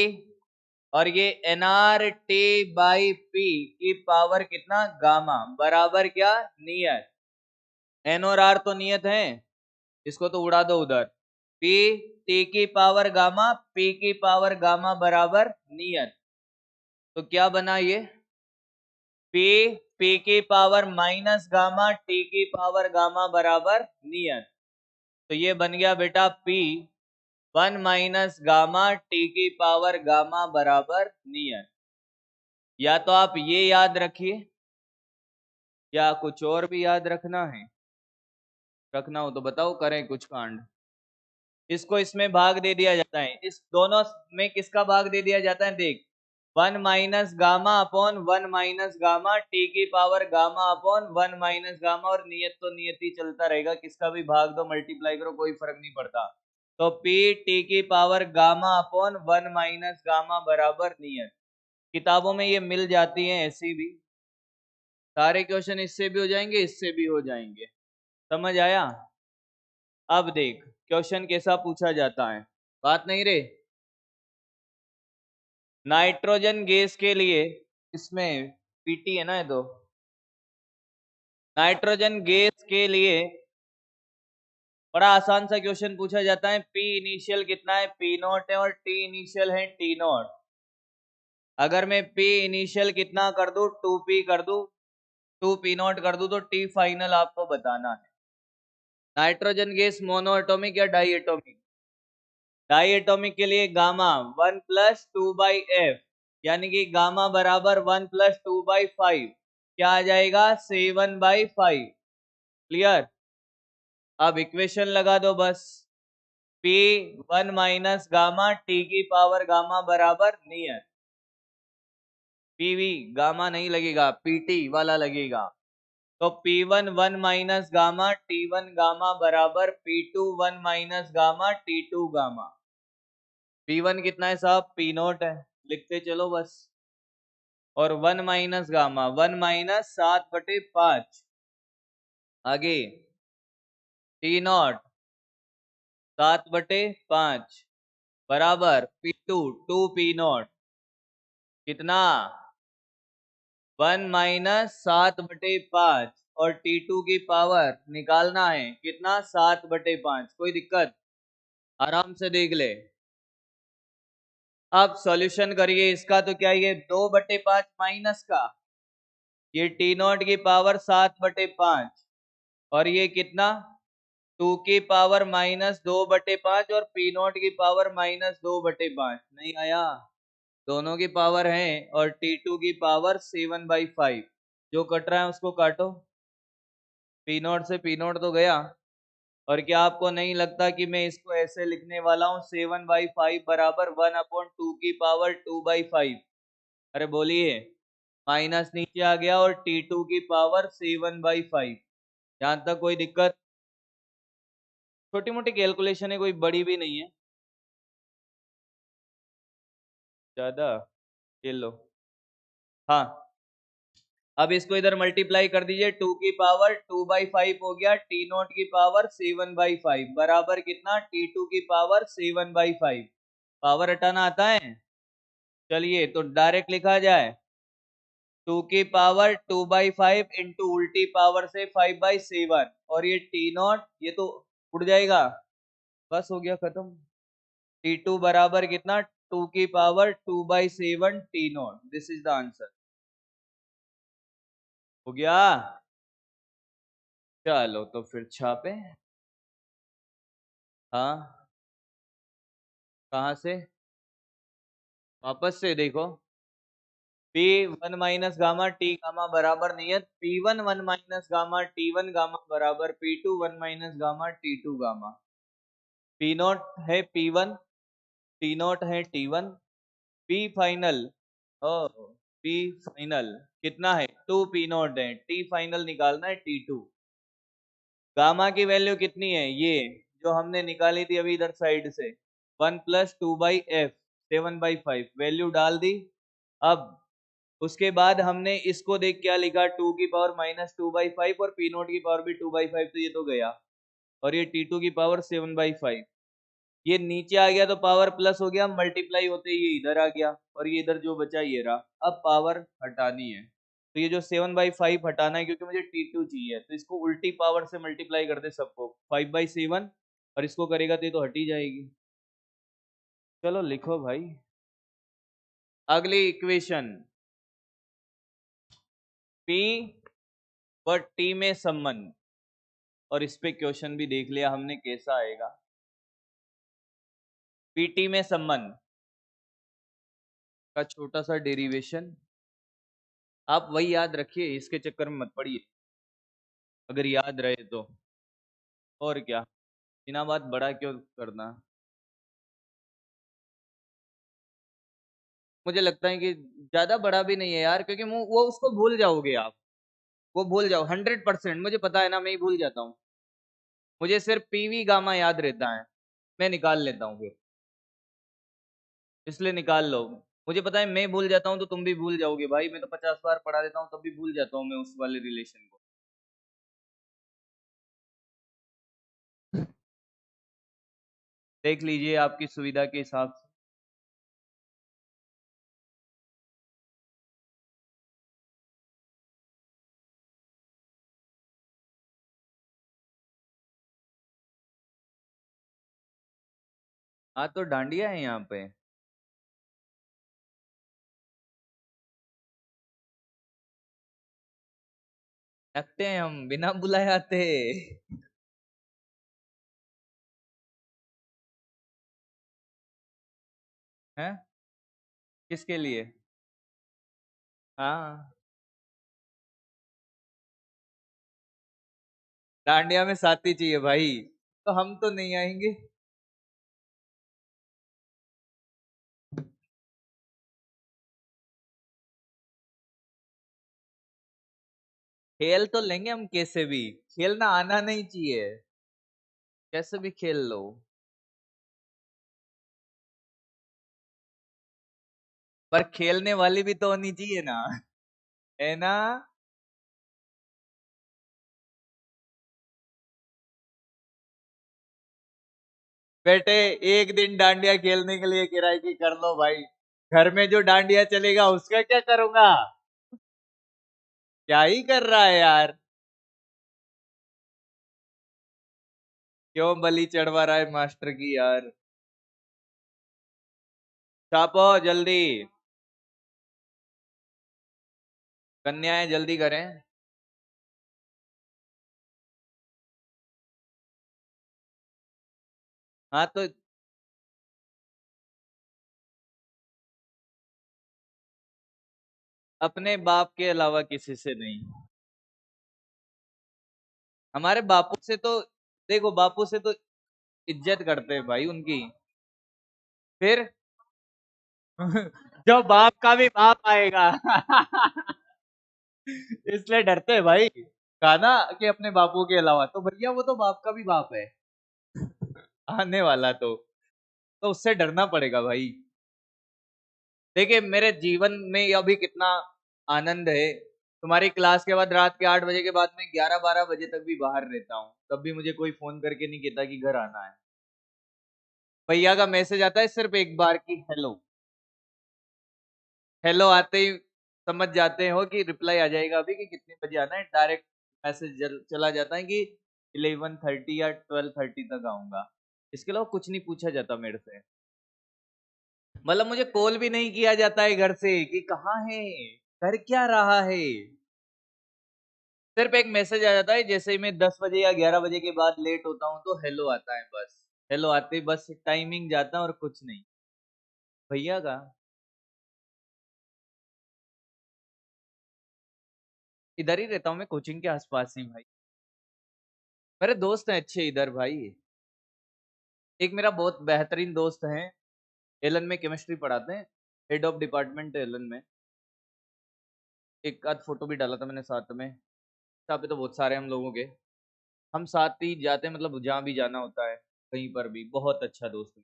और ये एनआर टी बाई पी की पावर कितना, गामा, बराबर क्या, नियत। एन और आर तो नियत है, इसको तो उड़ा दो उधर। पी टी की पावर गामा, पी की पावर गामा बराबर नियत। तो क्या बना ये, पी की पावर माइनस गामा, टी की पावर गामा बराबर नियत। तो ये बन गया बेटा पी 1 माइनस गामा टी की पावर गामा बराबर नियत। या तो आप ये याद रखिए, या कुछ और भी याद रखना है, रखना हो तो बताओ, करें कुछ कांड। इसको इसमें भाग दे दिया जाता है, इस दोनों में किसका भाग दे दिया जाता है, देख 1 minus gamma upon 1 minus gamma T की power gamma upon 1 minus gamma, और नियत तो नियत ही चलता रहेगा, किसका भी भाग दो मल्टीप्लाई करो कोई फर्क नहीं पड़ता। तो पी टी की power gamma upon 1 minus gamma बराबर नियत। किताबों में ये मिल जाती है ऐसी भी, सारे क्वेश्चन इससे भी हो जाएंगे, इससे भी हो जाएंगे। समझ आया। अब देख क्वेश्चन कैसा पूछा जाता है, बात नहीं रे। नाइट्रोजन गैस के लिए, इसमें पीटी है ना ये, तो नाइट्रोजन गैस के लिए बड़ा आसान सा क्वेश्चन पूछा जाता है। पी इनिशियल कितना है, पी नॉट है, और टी इनिशियल है टी नॉट। अगर मैं पी इनिशियल कितना कर दूं, 2p कर दूं, 2p नॉट कर दूं, तो टी फाइनल आपको बताना है। नाइट्रोजन गैस मोनो एटॉमिक या डाई एटॉमिक, डाई एटॉमिक के लिए गामा 1 प्लस 2/f, यानी कि गामा बराबर 1 प्लस 2/5, क्या आ जाएगा 7/5। क्लियर। अब इक्वेशन लगा दो बस, P 1 माइनस गामा टी की पावर गामा बराबर नियत। पीवी गामा नहीं लगेगा, पीटी वाला लगेगा। तो P1 1 minus gamma T1 gamma बराबर P2 1 minus gamma T2 gamma. P1 कितना है साहब, P नोट है, लिखते चलो बस। और 1 माइनस गामा 1 माइनस 7/5, आगे T नॉट 7/5 बराबर P2 2P नॉट, कितना 1 माइनस 7/5, और T2 की पावर निकालना है कितना 7/5। कोई दिक्कत, आराम से देख ले। अब सॉल्यूशन करिए इसका, तो क्या ये 2/5 माइनस का, ये टी नॉट की पावर 7/5, और ये कितना 2 की पावर माइनस 2/5, और पी नॉट की पावर माइनस 2/5। नहीं आया, दोनों की पावर है, और T2 की पावर 7/5। जो कट रहा है उसको काटो, पी नॉट से पी नॉट तो गया। और क्या आपको नहीं लगता कि मैं इसको ऐसे लिखने वाला हूँ, 7/5 बराबर 1/2 की पावर 2/5। अरे बोलिए, माइनस नीचे आ गया, और T2 की पावर 7/5। यहां तक कोई दिक्कत, छोटी मोटी कैलकुलेशन है, कोई बड़ी भी नहीं है ज्यादा। ये लो, हाँ। अब इसको इधर मल्टीप्लाई कर दीजिए, 2 की पावर 2/5 हो गया, T नॉट की पावर 7/5 बराबर कितना, T2 की पावर 7/5। पावर हटाना आता है, चलिए तो डायरेक्ट लिखा जाए, 2 की पावर 2/5 इंटू उल्टी पावर से 5/7, और ये T नॉट ये तो उड़ जाएगा, बस हो गया खत्म। T2 बराबर कितना, 2 की power 2/7 T not. This is the answer. हो गया, चलो तो फिर छापे। हाँ, कहाँ से, वापस से देखो। P1 minus gamma T gamma बराबर नियत, P1 1 minus gamma T1 gamma बराबर P2 1 minus gamma T2 gamma. P naught है P1, T नॉट है T1, P फाइनल। ओ पी फाइनल कितना है 2p0 है, टी फाइनल निकालना है T2। गामा की वैल्यू कितनी है ये जो हमने निकाली थी अभी इधर साइड से 1+2/f 7/5 वैल्यू डाल दी। अब उसके बाद हमने इसको देख क्या लिखा 2 की पावर -2/5 और P0 की पावर भी 2/5 तो ये तो गया और ये T2 की पावर 7/5 ये नीचे आ गया तो पावर प्लस हो गया मल्टीप्लाई होते ही ये इधर आ गया और ये इधर जो बचा ये रहा। अब पावर हटानी है तो ये जो 7/5 हटाना है क्योंकि मुझे T2 चाहिए तो इसको उल्टी पावर से मल्टीप्लाई कर दे सबको 5/7 और इसको करेगा तो ये तो हट ही जाएगी। चलो लिखो भाई अगली इक्वेशन P व T में संबंध और इस पे क्वेश्चन भी देख लिया हमने कैसा आएगा। पीटी में संबंध का छोटा सा डेरिवेशन आप वही याद रखिए इसके चक्कर में मत पड़िए अगर याद रहे तो और क्या बिना बात बड़ा क्यों करना। मुझे लगता है कि ज्यादा बड़ा भी नहीं है यार क्योंकि वो उसको भूल जाओगे आप वो भूल जाओ 100% मुझे पता है ना मैं ही भूल जाता हूँ। मुझे सिर्फ पीवी गामा याद रहता है मैं निकाल लेता हूँ फिर इसलिए निकाल लो। मुझे पता है मैं भूल जाता हूँ तो तुम भी भूल जाओगे भाई मैं तो 50 बार पढ़ा देता हूँ तब भी भूल जाता हूँ मैं उस वाले रिलेशन को। देख लीजिए आपकी सुविधा के हिसाब से। हाँ तो डांडिया है यहाँ पे रखते हैं हम बिना बुलाए आते हैं किसके लिए। हाँ डांडिया में साथी चाहिए भाई तो हम तो नहीं आएंगे। खेल तो लेंगे हम कैसे भी खेलना आना नहीं चाहिए कैसे भी खेल लो। पर खेलने वाली भी तो होनी चाहिए ना है ना। बेटे एक दिन डांडिया खेलने के लिए किराए की कर लो भाई घर में जो डांडिया चलेगा उसका क्या करूंगा। क्या ही कर रहा है यार क्यों बलि चढ़वा रहा है मास्टर की यार। छापो जल्दी कन्याएं जल्दी करें। हाँ तो अपने बाप के अलावा किसी से नहीं। हमारे बापू से तो देखो बापू से तो इज्जत करते हैं भाई उनकी। फिर जो बाप का भी बाप आएगा इसलिए डरते हैं भाई कहा ना कि अपने बापू के अलावा तो भैया वो तो बाप का भी बाप है आने वाला तो उससे डरना पड़ेगा भाई। देखिए मेरे जीवन में अभी कितना आनंद है तुम्हारी क्लास के बाद रात के 8 बजे के बाद मैं 11-12 बजे तक भी बाहर रहता हूँ तब भी मुझे कोई फोन करके नहीं कहता कि घर आना है। भैया का मैसेज आता है सिर्फ एक बार की हेलो हेलो आते ही समझ जाते हो कि रिप्लाई आ जाएगा अभी कि कितने बजे आना है डायरेक्ट मैसेज चला जाता है कि 11:30 या 12:30 तक आऊंगा। इसके अलावा कुछ नहीं पूछा जाता मेरे से मतलब मुझे कॉल भी नहीं किया जाता है घर से कि कहाँ है कर क्या रहा है। सिर्फ एक मैसेज आ जाता है जैसे ही मैं 10 बजे या 11 बजे के बाद लेट होता हूँ तो हेलो आता है बस हेलो आते ही बस टाइमिंग जाता है और कुछ नहीं। भैया का इधर ही रहता हूँ मैं कोचिंग के आसपास ही भाई। मेरे दोस्त हैं अच्छे इधर भाई। एक मेरा बहुत बेहतरीन दोस्त है एलन में केमिस्ट्री पढ़ाते हैं हेड ऑफ डिपार्टमेंट एलन में। एक आध फोटो भी डाला था मैंने साथ में। यहाँ पे तो बहुत सारे हम लोगों के, हम साथ ही जाते हैं, मतलब जहाँ भी जाना होता है कहीं पर भी, बहुत अच्छा दोस्त है।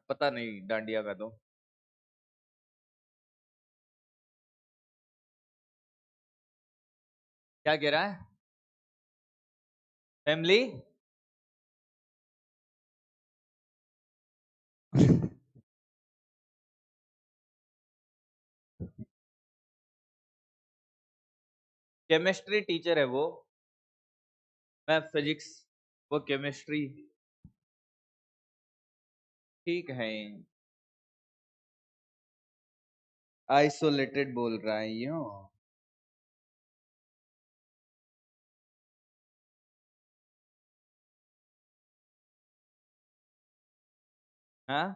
पता नहीं डांडिया का तो। क्या कह रहा है? फैमिली। केमिस्ट्री टीचर है वो, मैं फिजिक्स, वो केमिस्ट्री। ठीक है। आइसोलेटेड बोल रहा है यूं। हाँ,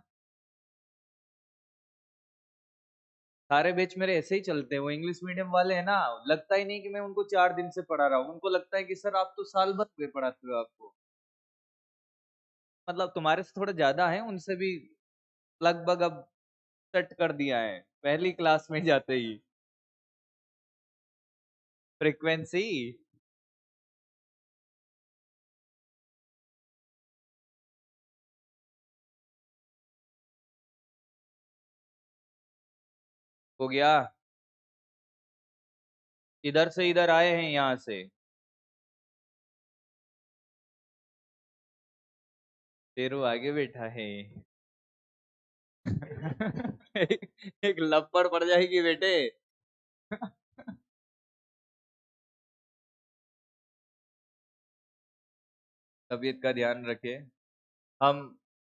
सारे बैच मेरे ऐसे ही चलते हैं, वो इंग्लिश मीडियम वाले हैं ना। लगता ही नहीं कि मैं उनको 4 दिन से पढ़ा रहा हूँ, उनको लगता है कि सर आप तो साल भर हुए पढ़ाते हो आपको। मतलब तुम्हारे से थोड़ा ज्यादा है, उनसे भी लगभग अब सेट कर दिया है पहली क्लास में जाते ही। फ्रीक्वेंसी। हो गया। इधर से इधर आए हैं यहाँ से। तेरू आगे बैठा है। एक लपड़ पड़ जाएगी बेटे। तबीयत का ध्यान रखे। हम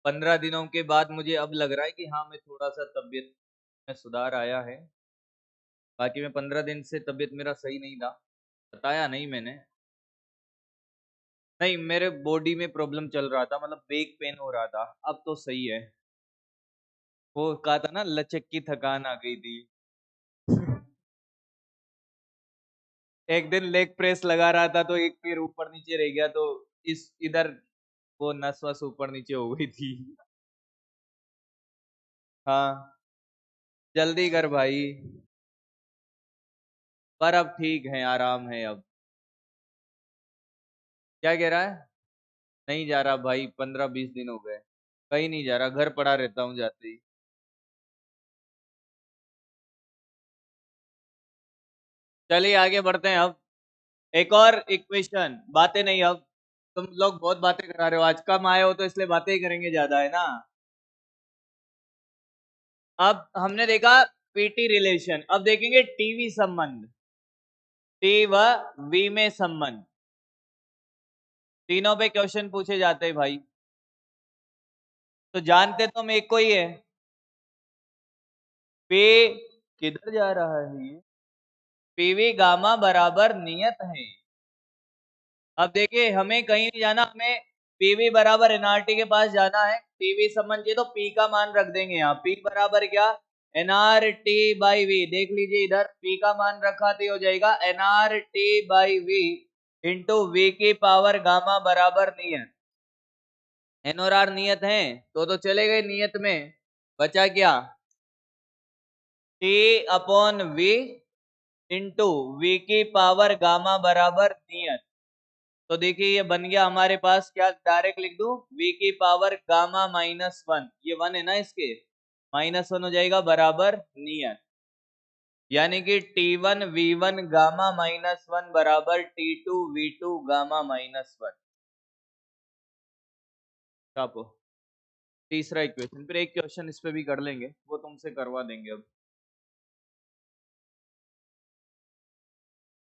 15 दिनों के बाद मुझे अब लग रहा है कि हाँ मैं थोड़ा सा तबीयत में सुधार आया है। बाकी मैं 15 दिन से तबीयत मेरा सही नहीं था, बताया नहीं मैंने। नहीं, मेरे बॉडी में प्रॉब्लम चल रहा था, मतलब बैक पेन हो रहा था, अब तो सही है। वो कहा था ना, लचक की थकान आ गई थी। एक दिन लेग प्रेस लगा रहा था तो एक पैर ऊपर नीचे रह गया, तो इस इधर वो नस वस ऊपर नीचे हो गई थी। हाँ, जल्दी कर भाई। पर अब ठीक है, आराम है अब। क्या कह रहा है? नहीं जा रहा भाई, 15-20 दिन हो गए, कहीं नहीं जा रहा, घर पड़ा रहता हूँ जाते ही। चलिए आगे बढ़ते हैं अब। एक और इक्वेशन, बातें नहीं अब। तुम लोग बहुत बातें करा रहे हो आज, कम आए हो तो इसलिए बातें ही करेंगे ज्यादा, है ना। अब हमने देखा पीटी रिलेशन, अब देखेंगे टीवी संबंध। टी व वी में संबंध, तीनों पे क्वेश्चन पूछे जाते हैं भाई। तो जानते तो हम एक को ही है। पे किधर जा रहा है ये? पीवी गामा बराबर नियत है। अब देखिए हमें कहीं नहीं जाना, हमें पीवी बराबर एनआरटी के पास जाना है। पीवी संबंध चाहिए तो पी का मान रख देंगे यहाँ, पी बराबर क्या, एनआरटी बाई वी। देख लीजिए इधर पी का मान रखा तो हो जाएगा NRT by V into V की पावर गामा बराबर नियत। एन और आर नियत है तो चले गए नियत में, बचा क्या, T upon V into V की पावर गामा बराबर नियत। तो देखिए ये बन गया हमारे पास, क्या डायरेक्ट लिख दूं, v की पावर गामा -1, ये 1 है ना, इसके -1 हो जाएगा बराबर नियत। यानी कि T1 V1 गामा -1 बराबर T2 V2 गामा -1। छापो तीसरा इक्वेशन, फिर एक क्वेश्चन इस पे भी कर लेंगे, वो तुमसे करवा देंगे अब।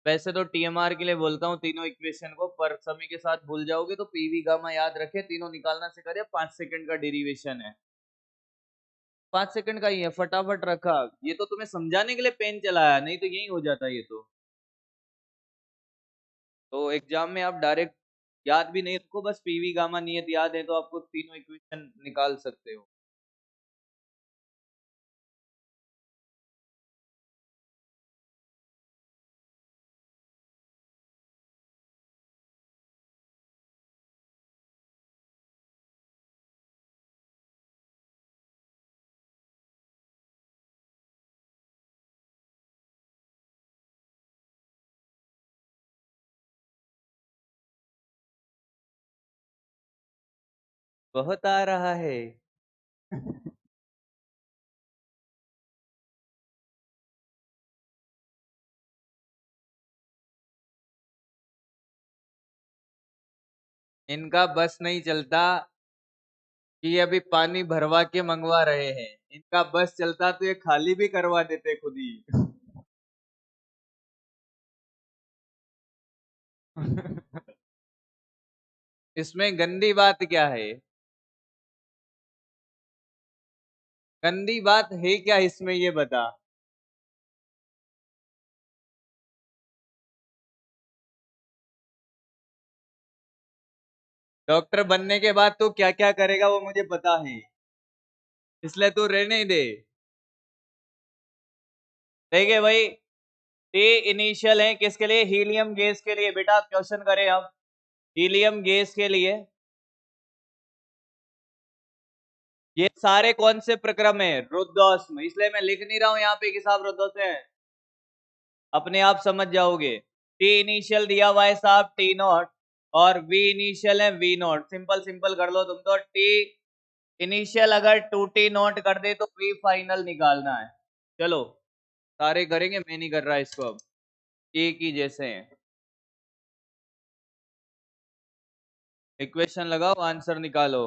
वैसे तो टीएमआर के लिए बोलता हूँ तीनों इक्वेशन को, पर समय के साथ भूल जाओगे, तो पीवी गामा याद रखे, तीनों निकालना सिखा दिया, 5 सेकंड का डेरिवेशन है। 5 सेकंड का ही है, फटाफट रखा। ये तो तुम्हें समझाने के लिए पेन चलाया, नहीं तो यही हो जाता ये तो एग्जाम में आप डायरेक्ट याद भी नहीं रखो, बस पीवी गामा नियत याद है तो आपको तीनों इक्वेशन निकाल सकते हो। बहुत आ रहा है। इनका बस नहीं चलता कि ये अभी पानी भरवा के मंगवा रहे हैं। इनका बस चलता तो ये खाली भी करवा देते खुद ही। इसमें गंदी बात क्या है? गंदी बात है क्या इसमें, ये बता। डॉक्टर बनने के बाद तू क्या क्या करेगा वो मुझे पता है, इसलिए तू रहने ही दे। ठीक है भाई। टी इनिशियल है किसके लिए? हीलियम गैस के लिए। बेटा क्वेश्चन करें अब हीलियम गैस के लिए। ये सारे कौन से प्रक्रम है? रुद्धोष्म। इसलिए मैं लिख नहीं रहा हूं यहाँ पे कि साहब रुद्धोष्म है, अपने आप समझ जाओगे। टी इनिशियल दिया हुआ है साहब टी नॉट, और वी इनिशियल है वी नॉट। सिंपल सिंपल कर लो तुम तो। टी इनिशियल अगर टू टी नॉट कर दे तो वी फाइनल निकालना है। चलो सारे करेंगे, मैं नहीं कर रहा इसको अब, एक ही जैसे हैं। इक्वेशन लगाओ, आंसर निकालो।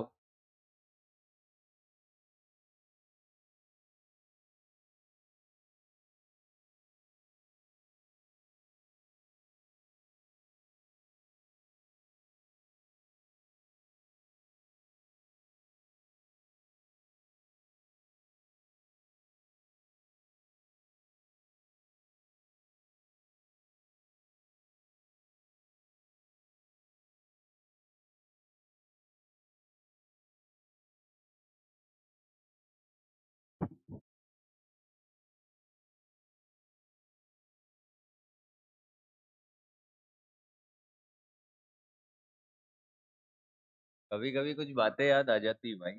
कभी कभी कुछ बातें याद आ जाती है भाई।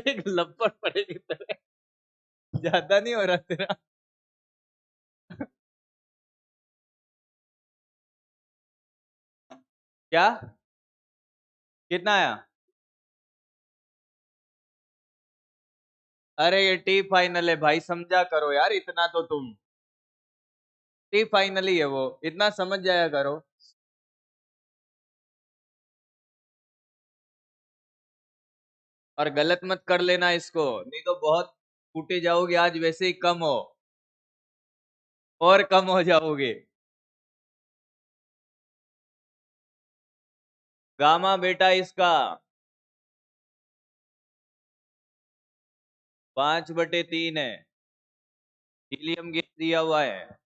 एक लपड़ पड़े की तरह। ज्यादा नहीं हो रहा तेरा? क्या? कितना आया? अरे ये टी फाइनल है भाई, समझा करो यार इतना तो तुम। टी फाइनल ही है वो, इतना समझ जाया करो। और गलत मत कर लेना इसको, नहीं तो बहुत फूटे जाओगे। आज वैसे ही कम हो, और कम हो जाओगे। गामा बेटा इसका 5/3 है। हीलियम गैस दिया हुआ है।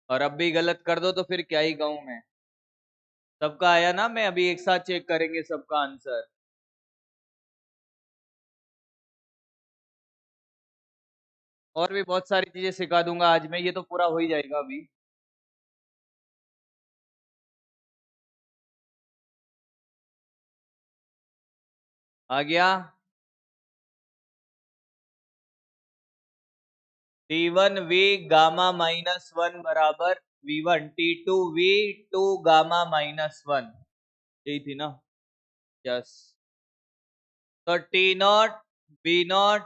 और अब भी गलत कर दो तो फिर क्या ही कहूं मैं। सबका आया ना? मैं अभी एक साथ चेक करेंगे सबका आंसर। और भी बहुत सारी चीजें सिखा दूंगा आज मैं, ये तो पूरा हो ही जाएगा अभी। आ गया। T1 V गामा -1 बराबर V1, T2 V2 गामा -1। यही थी ना? यस। तो T0 V0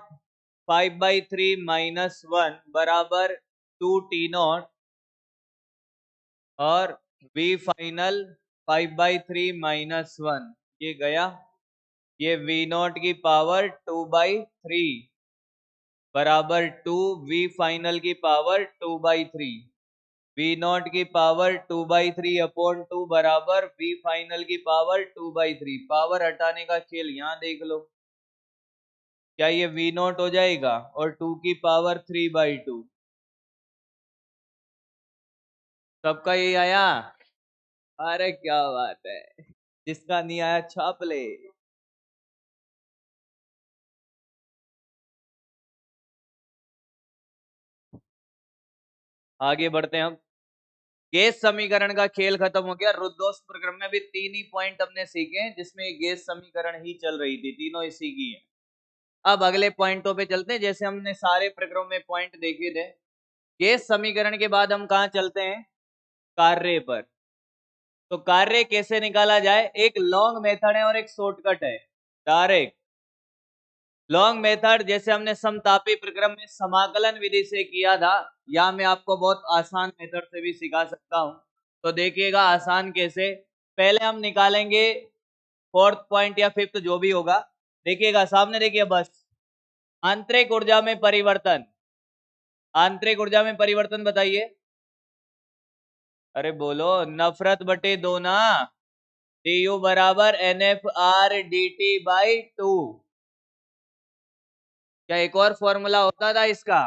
5/3 - 1 = 2T0, और V फाइनल 5/3 - 1 ये गया। ये V0 की पावर 2/3 बराबर 2, V फाइनल की पावर 2/3। V0 की पावर 2/3/2 बराबर V फाइनल की पावर 2/3। पावर हटाने का खेल यहाँ देख लो। क्या ये V0 हो जाएगा और 2 की पावर 3/2। सबका यही आया? अरे क्या बात है। जिसका नहीं आया छाप ले। आगे बढ़ते हैं हम। गैस समीकरण का खेल खत्म हो गया। रुद्धोष्म प्रक्रम में भी 3 ही पॉइंट हमने सीखे हैं जिसमें गैस समीकरण ही चल रही थी, तीनों इसी की है। अब अगले पॉइंटों पे चलते हैं, जैसे हमने सारे प्रक्रम में पॉइंट देखे थे। ये समीकरण के बाद हम कहाँ चलते हैं, कार्य पर। तो कार्य कैसे निकाला जाए, एक लॉन्ग मेथड है और एक शॉर्टकट है। डायरेक्ट लॉन्ग मेथड जैसे हमने समतापी प्रक्रम में समाकलन विधि से किया था, या मैं आपको बहुत आसान मेथड से भी सिखा सकता हूं। तो देखिएगा आसान कैसे, पहले हम निकालेंगे फोर्थ पॉइंट या फिफ्थ जो भी होगा। देखिएगा सामने, देखिए बस आंतरिक ऊर्जा में परिवर्तन, आंतरिक ऊर्जा में परिवर्तन बताइए। अरे बोलो, नफरत बटे दो ना, du बराबर NFR/dt/2। क्या एक और फॉर्मूला होता था इसका,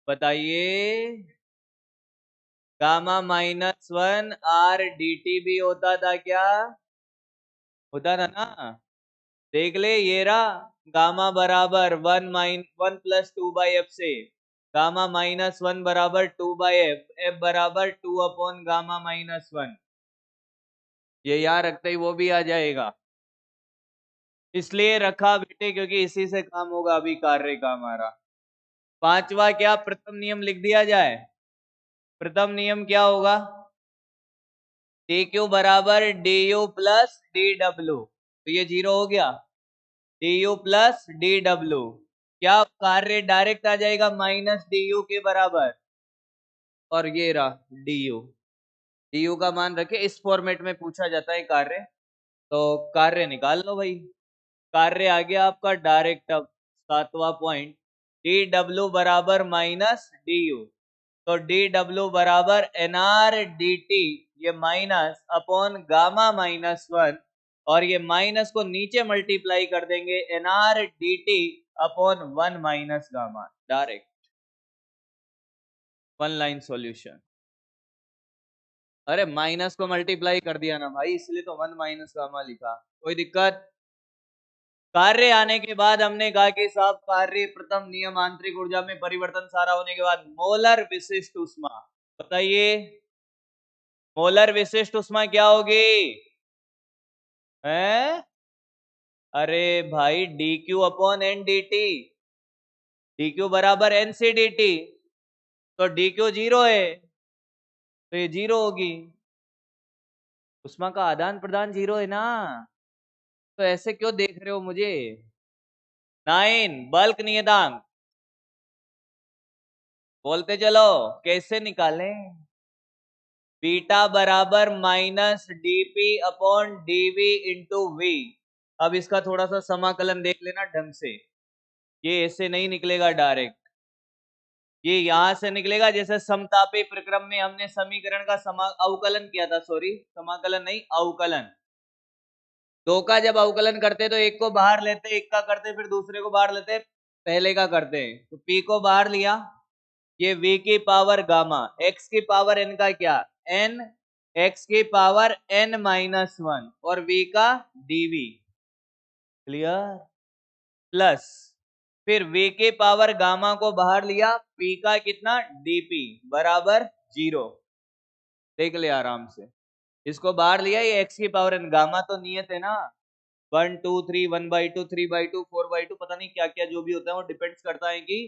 बताइए। गामा -1 R/dt भी होता था क्या, होता था ना। देख ले, ये रहा गामा बराबर 1 + 2/f से गामा -1 बराबर 2/f, f बराबर 2/गामा-1। ये यहाँ रखते ही वो भी आ जाएगा, इसलिए रखा बेटे क्योंकि इसी से काम होगा अभी कार्य का हमारा। पांचवा क्या, प्रथम नियम लिख दिया जाए। प्रथम नियम क्या होगा, dq बराबर du प्लस dw, तो ये 0 हो गया। du प्लस dw, क्या कार्य डायरेक्ट आ जाएगा -du के बराबर, और ये रहा du का मान रखे। इस फॉर्मेट में पूछा जाता है कार्य, तो कार्य निकाल लो भाई। कार्य आ गया आपका डायरेक्ट। अब सातवां पॉइंट, dw बराबर -du, तो dw बराबर nr/dt, ये माइनस अपॉन गामा-1, और ये माइनस को नीचे मल्टीप्लाई कर देंगे nr/dt upon 1 minus gamma. Direct one line solution. अरे माइनस को मल्टीप्लाई कर दिया ना भाई, इसलिए तो 1 माइनस गामा लिखा। कोई दिक्कत। कार्य आने के बाद हमने कहा कि साहब कार्य प्रथम नियम, आंतरिक ऊर्जा में परिवर्तन सारा होने के बाद मोलर विशिष्ट उष्मा, बताइए मोलर विशिष्ट उष्मा क्या होगी, है? अरे भाई dq अपॉन ndt, dq बराबर nCdt, तो dq 0 है, तो ये 0 होगी। उष्मा का आदान प्रदान 0 है ना, तो ऐसे क्यों देख रहे हो मुझे। 9 बल्क नियतांक, बोलते चलो कैसे निकालें। बीटा बराबर -dp upon dv into V. अब इसका थोड़ा सा समाकलन देख लेना ढंग से, ये ऐसे नहीं निकलेगा डायरेक्ट, ये यहां से निकलेगा जैसे समतापी प्रक्रम में हमने समीकरण का अवकलन किया था, सॉरी समाकलन नहीं अवकलन। दो का जब अवकलन करते तो एक को बाहर लेते, एक का करते फिर दूसरे को बाहर लेते, पहले का करते। तो p को बाहर लिया, ये v की पावर गामा, x की पावर n का क्या n, x की पावर n-1 और v का dv, क्लियर। प्लस फिर v की पावर गामा को बाहर लिया, p का कितना dp बराबर 0। देख ले आराम से, इसको बाहर लिया, ये x की पावर n, गामा तो नियत है ना, 1 2 3 1/2 3/2 4/2 पता नहीं क्या क्या जो भी होता है, वो डिपेंड्स करता है कि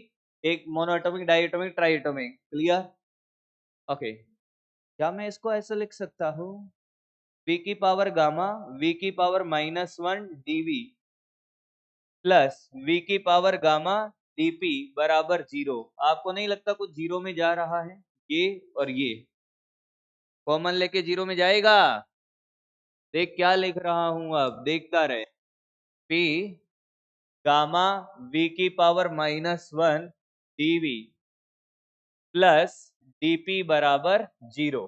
एक monoatomic, diatomic, triatomic, clear. Okay, क्या मैं इसको ऐसे लिख सकता हूँ, v की पावर गामा v की पावर -1 dv प्लस v की पावर गामा dp बराबर 0। आपको नहीं लगता कुछ 0 में जा रहा है, ये और ये कॉमन लेके 0 में जाएगा। देख क्या लिख रहा हूं, अब देखता रहे, p गामा v की पावर -1 dv प्लस dp बराबर 0,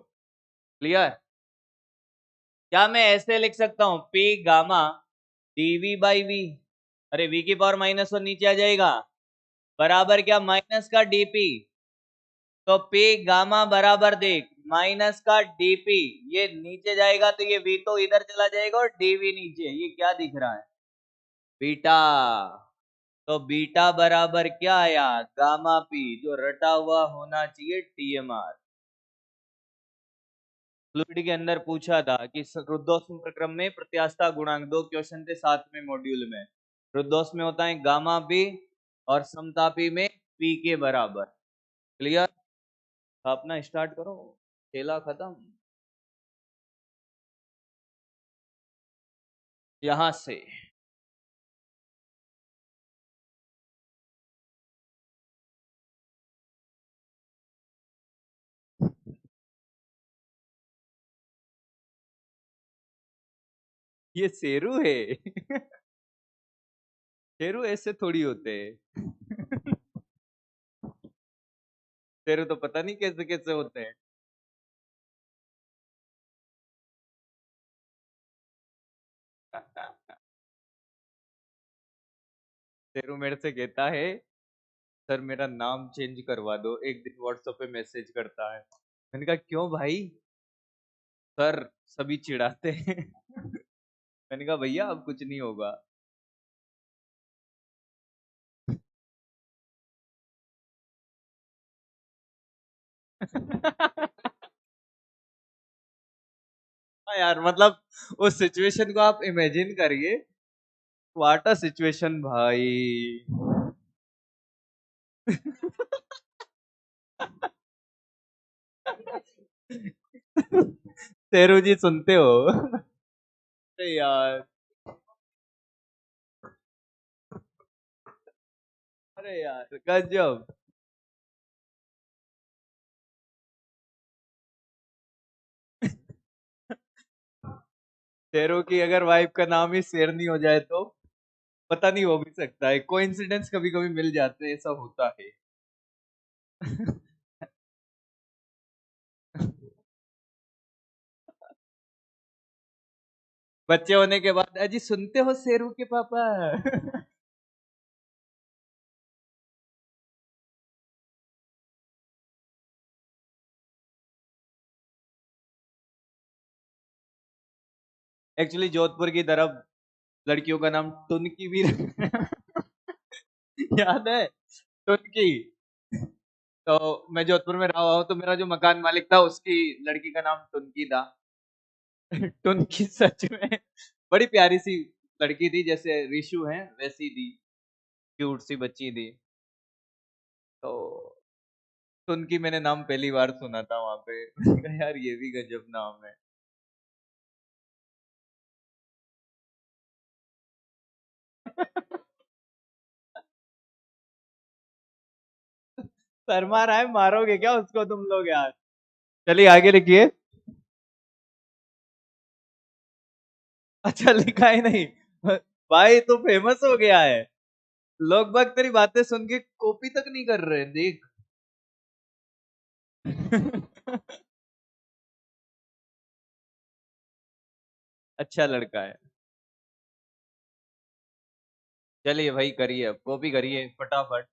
क्लियर। क्या मैं ऐसे लिख सकता हूं, p गामा dv/v, अरे v की पावर -1 नीचे आ जाएगा, बराबर क्या माइनस का dp, तो p गामा बराबर देख माइनस का dp, ये नीचे जाएगा तो ये v तो इधर चला जाएगा और dv नीचे, ये क्या दिख रहा है बीटा, तो बीटा बराबर क्या आया गामा p, जो रटा हुआ होना चाहिए TMR। फ्लूइड के अंदर पूछा था कि रुद्धोष्म प्रक्रम में प्रत्यास्थता गुणांक, 2 क्वेश्चन थे 7वें मॉड्यूल में। रुद्धोष्म में होता है गामा p और समतापी में p के बराबर, क्लियर। अपना स्टार्ट करो, खेला खत्म। यहां से ये शेरू है। शेरू ऐसे थोड़ी होते हैं। शेरू तो पता नहीं कैसे कैसे होते हैं। शेरू मेरे से कहता है, सर मेरा नाम चेंज करवा दो। एक दिन व्हाट्सएप पे मैसेज करता है। मैंने कहा क्यों भाई? सर सभी चिढ़ाते हैं। मैंने कहा भैया अब कुछ नहीं होगा। हाँ यार, मतलब उस सिचुएशन को आप इमेजिन करिए। व्हाट अ सिचुएशन भाई। शेरू जी सुनते हो? अरे यार। अरे यार गजब। शेरों की अगर वाइफ का नाम ही शेरनी हो जाए तो पता नहीं, हो भी सकता है। कोइंसिडेंस कभी कभी मिल जाते हैं, ऐसा होता है। बच्चे होने के बाद अजी सुनते हो शेरू के पापा? एक्चुअली जोधपुर की तरफ लड़कियों का नाम टुनकी भी याद है? टुनकी। तो मैं जोधपुर में रहा हूँ, तो मेरा जो मकान मालिक था उसकी लड़की का नाम टुनकी था। टुनकी सच में बड़ी प्यारी सी लड़की थी, जैसे रिशु है वैसी थी। क्यूट सी बच्ची थी। तो टुनकी मैंने नाम पहली बार सुना था वहां पे। मैंने कहा, यार ये भी गजब नाम है। शर्मा रहा है, मारोगे क्या उसको तुम लोग यार? चलिए आगे लिखिए। अच्छा लिखा ही नहीं। भाई तो फेमस हो गया है। लोग बाग तेरी बातें सुन के कॉपी तक नहीं कर रहे, देख। अच्छा लड़का है। चलिए भाई करिए, अब कॉपी करिए फटाफट।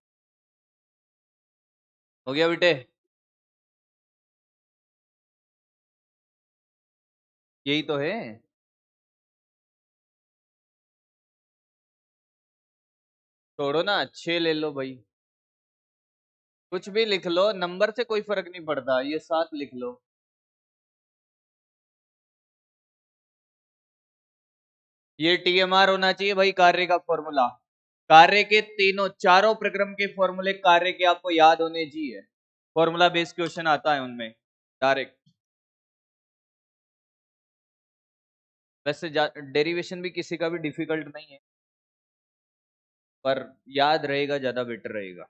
हो गया बेटे? यही तो है। छोड़ो ना, अच्छे ले लो भाई। कुछ भी लिख लो, नंबर से कोई फर्क नहीं पड़ता, ये 7 लिख लो। ये टीएमआर होना चाहिए भाई, कार्य का फॉर्मूला। कार्य के तीनों चारों प्रक्रम के फॉर्मूले कार्य के आपको याद होने चाहिए। फॉर्मूला बेस्ड क्वेश्चन आता है उनमें डायरेक्ट। वैसे डेरिवेशन भी किसी का भी डिफिकल्ट नहीं है, पर याद रहेगा ज्यादा बेटर रहेगा।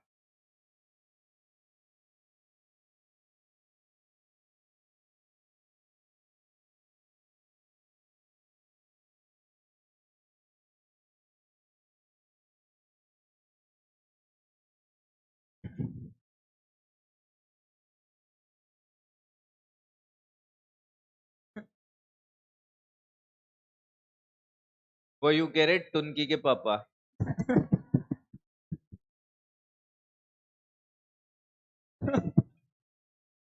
वो यू कह रहे टुनकी के पापा।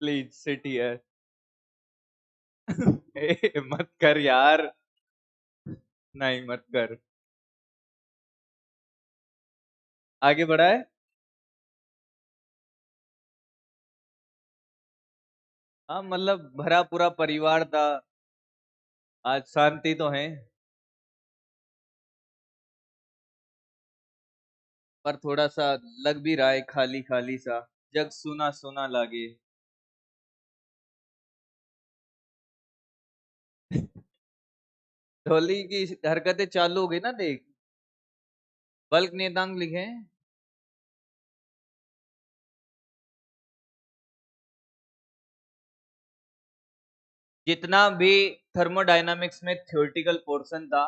Please sit here. मत कर यार। नहीं मत कर। आगे बढ़ा है। हाँ मतलब भरा पूरा परिवार था। आज शांति तो है, पर थोड़ा सा लग भी रहा है खाली खाली सा। जग सुना सुना लागे। ढोली की हरकतें चालू हो गई ना, देख। बल्क नियतांक लिखे। जितना भी थर्मोडायनामिक्स में थ्योरेटिकल पोर्शन था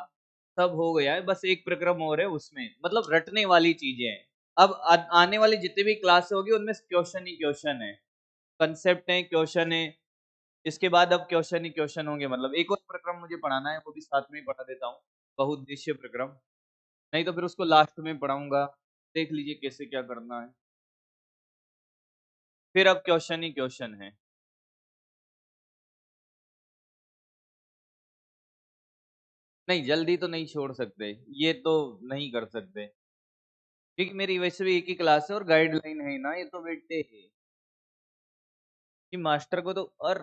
सब हो गया है, बस एक प्रक्रम और है उसमें, मतलब रटने वाली चीजें हैं। अब आने वाली जितनी भी क्लास होगी उनमें क्वेश्चन ही क्वेश्चन है, कंसेप्ट है, क्वेश्चन है। इसके बाद अब क्वेश्चन ही क्वेश्चन होंगे, मतलब एक और प्रक्रम मुझे पढ़ाना है, वो भी साथ में ही पढ़ा देता हूँ, बहुउद्देश्य प्रक्रम। नहीं तो फिर उसको लास्ट में पढ़ाऊंगा, देख लीजिए कैसे क्या करना है। फिर अब क्वेश्चन ही क्वेश्चन है। नहीं, जल्दी तो नहीं छोड़ सकते, ये तो नहीं कर सकते, क्योंकि मेरी वैसे भी एक ही क्लास है और गाइडलाइन है ना, ये तो बेटे कि मास्टर को तो, और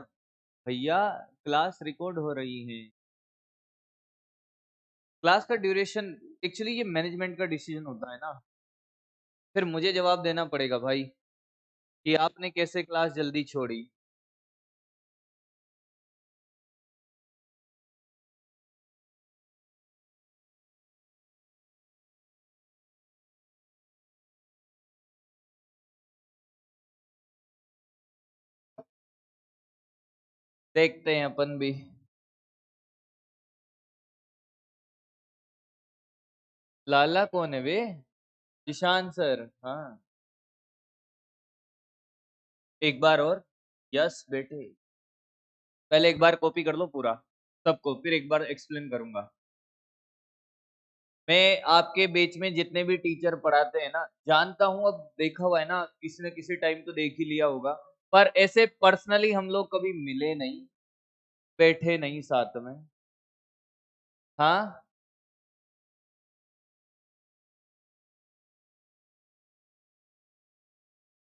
भैया क्लास रिकॉर्ड हो रही है। क्लास का ड्यूरेशन एक्चुअली ये मैनेजमेंट का डिसीजन होता है ना, फिर मुझे जवाब देना पड़ेगा भाई कि आपने कैसे क्लास जल्दी छोड़ी। देखते हैं अपन भी। लाला कौन है वे? ईशान सर, हाँ। एक बार और। यस बेटे। पहले एक बार कॉपी कर लो पूरा सबको, फिर एक बार एक्सप्लेन करूंगा। मैं आपके बेच में जितने भी टीचर पढ़ाते हैं ना जानता हूं, अब देखा हुआ है ना, किसी न किसी टाइम तो देख ही लिया होगा, पर ऐसे पर्सनली हम लोग कभी मिले नहीं, बैठे नहीं साथ में। हाँ।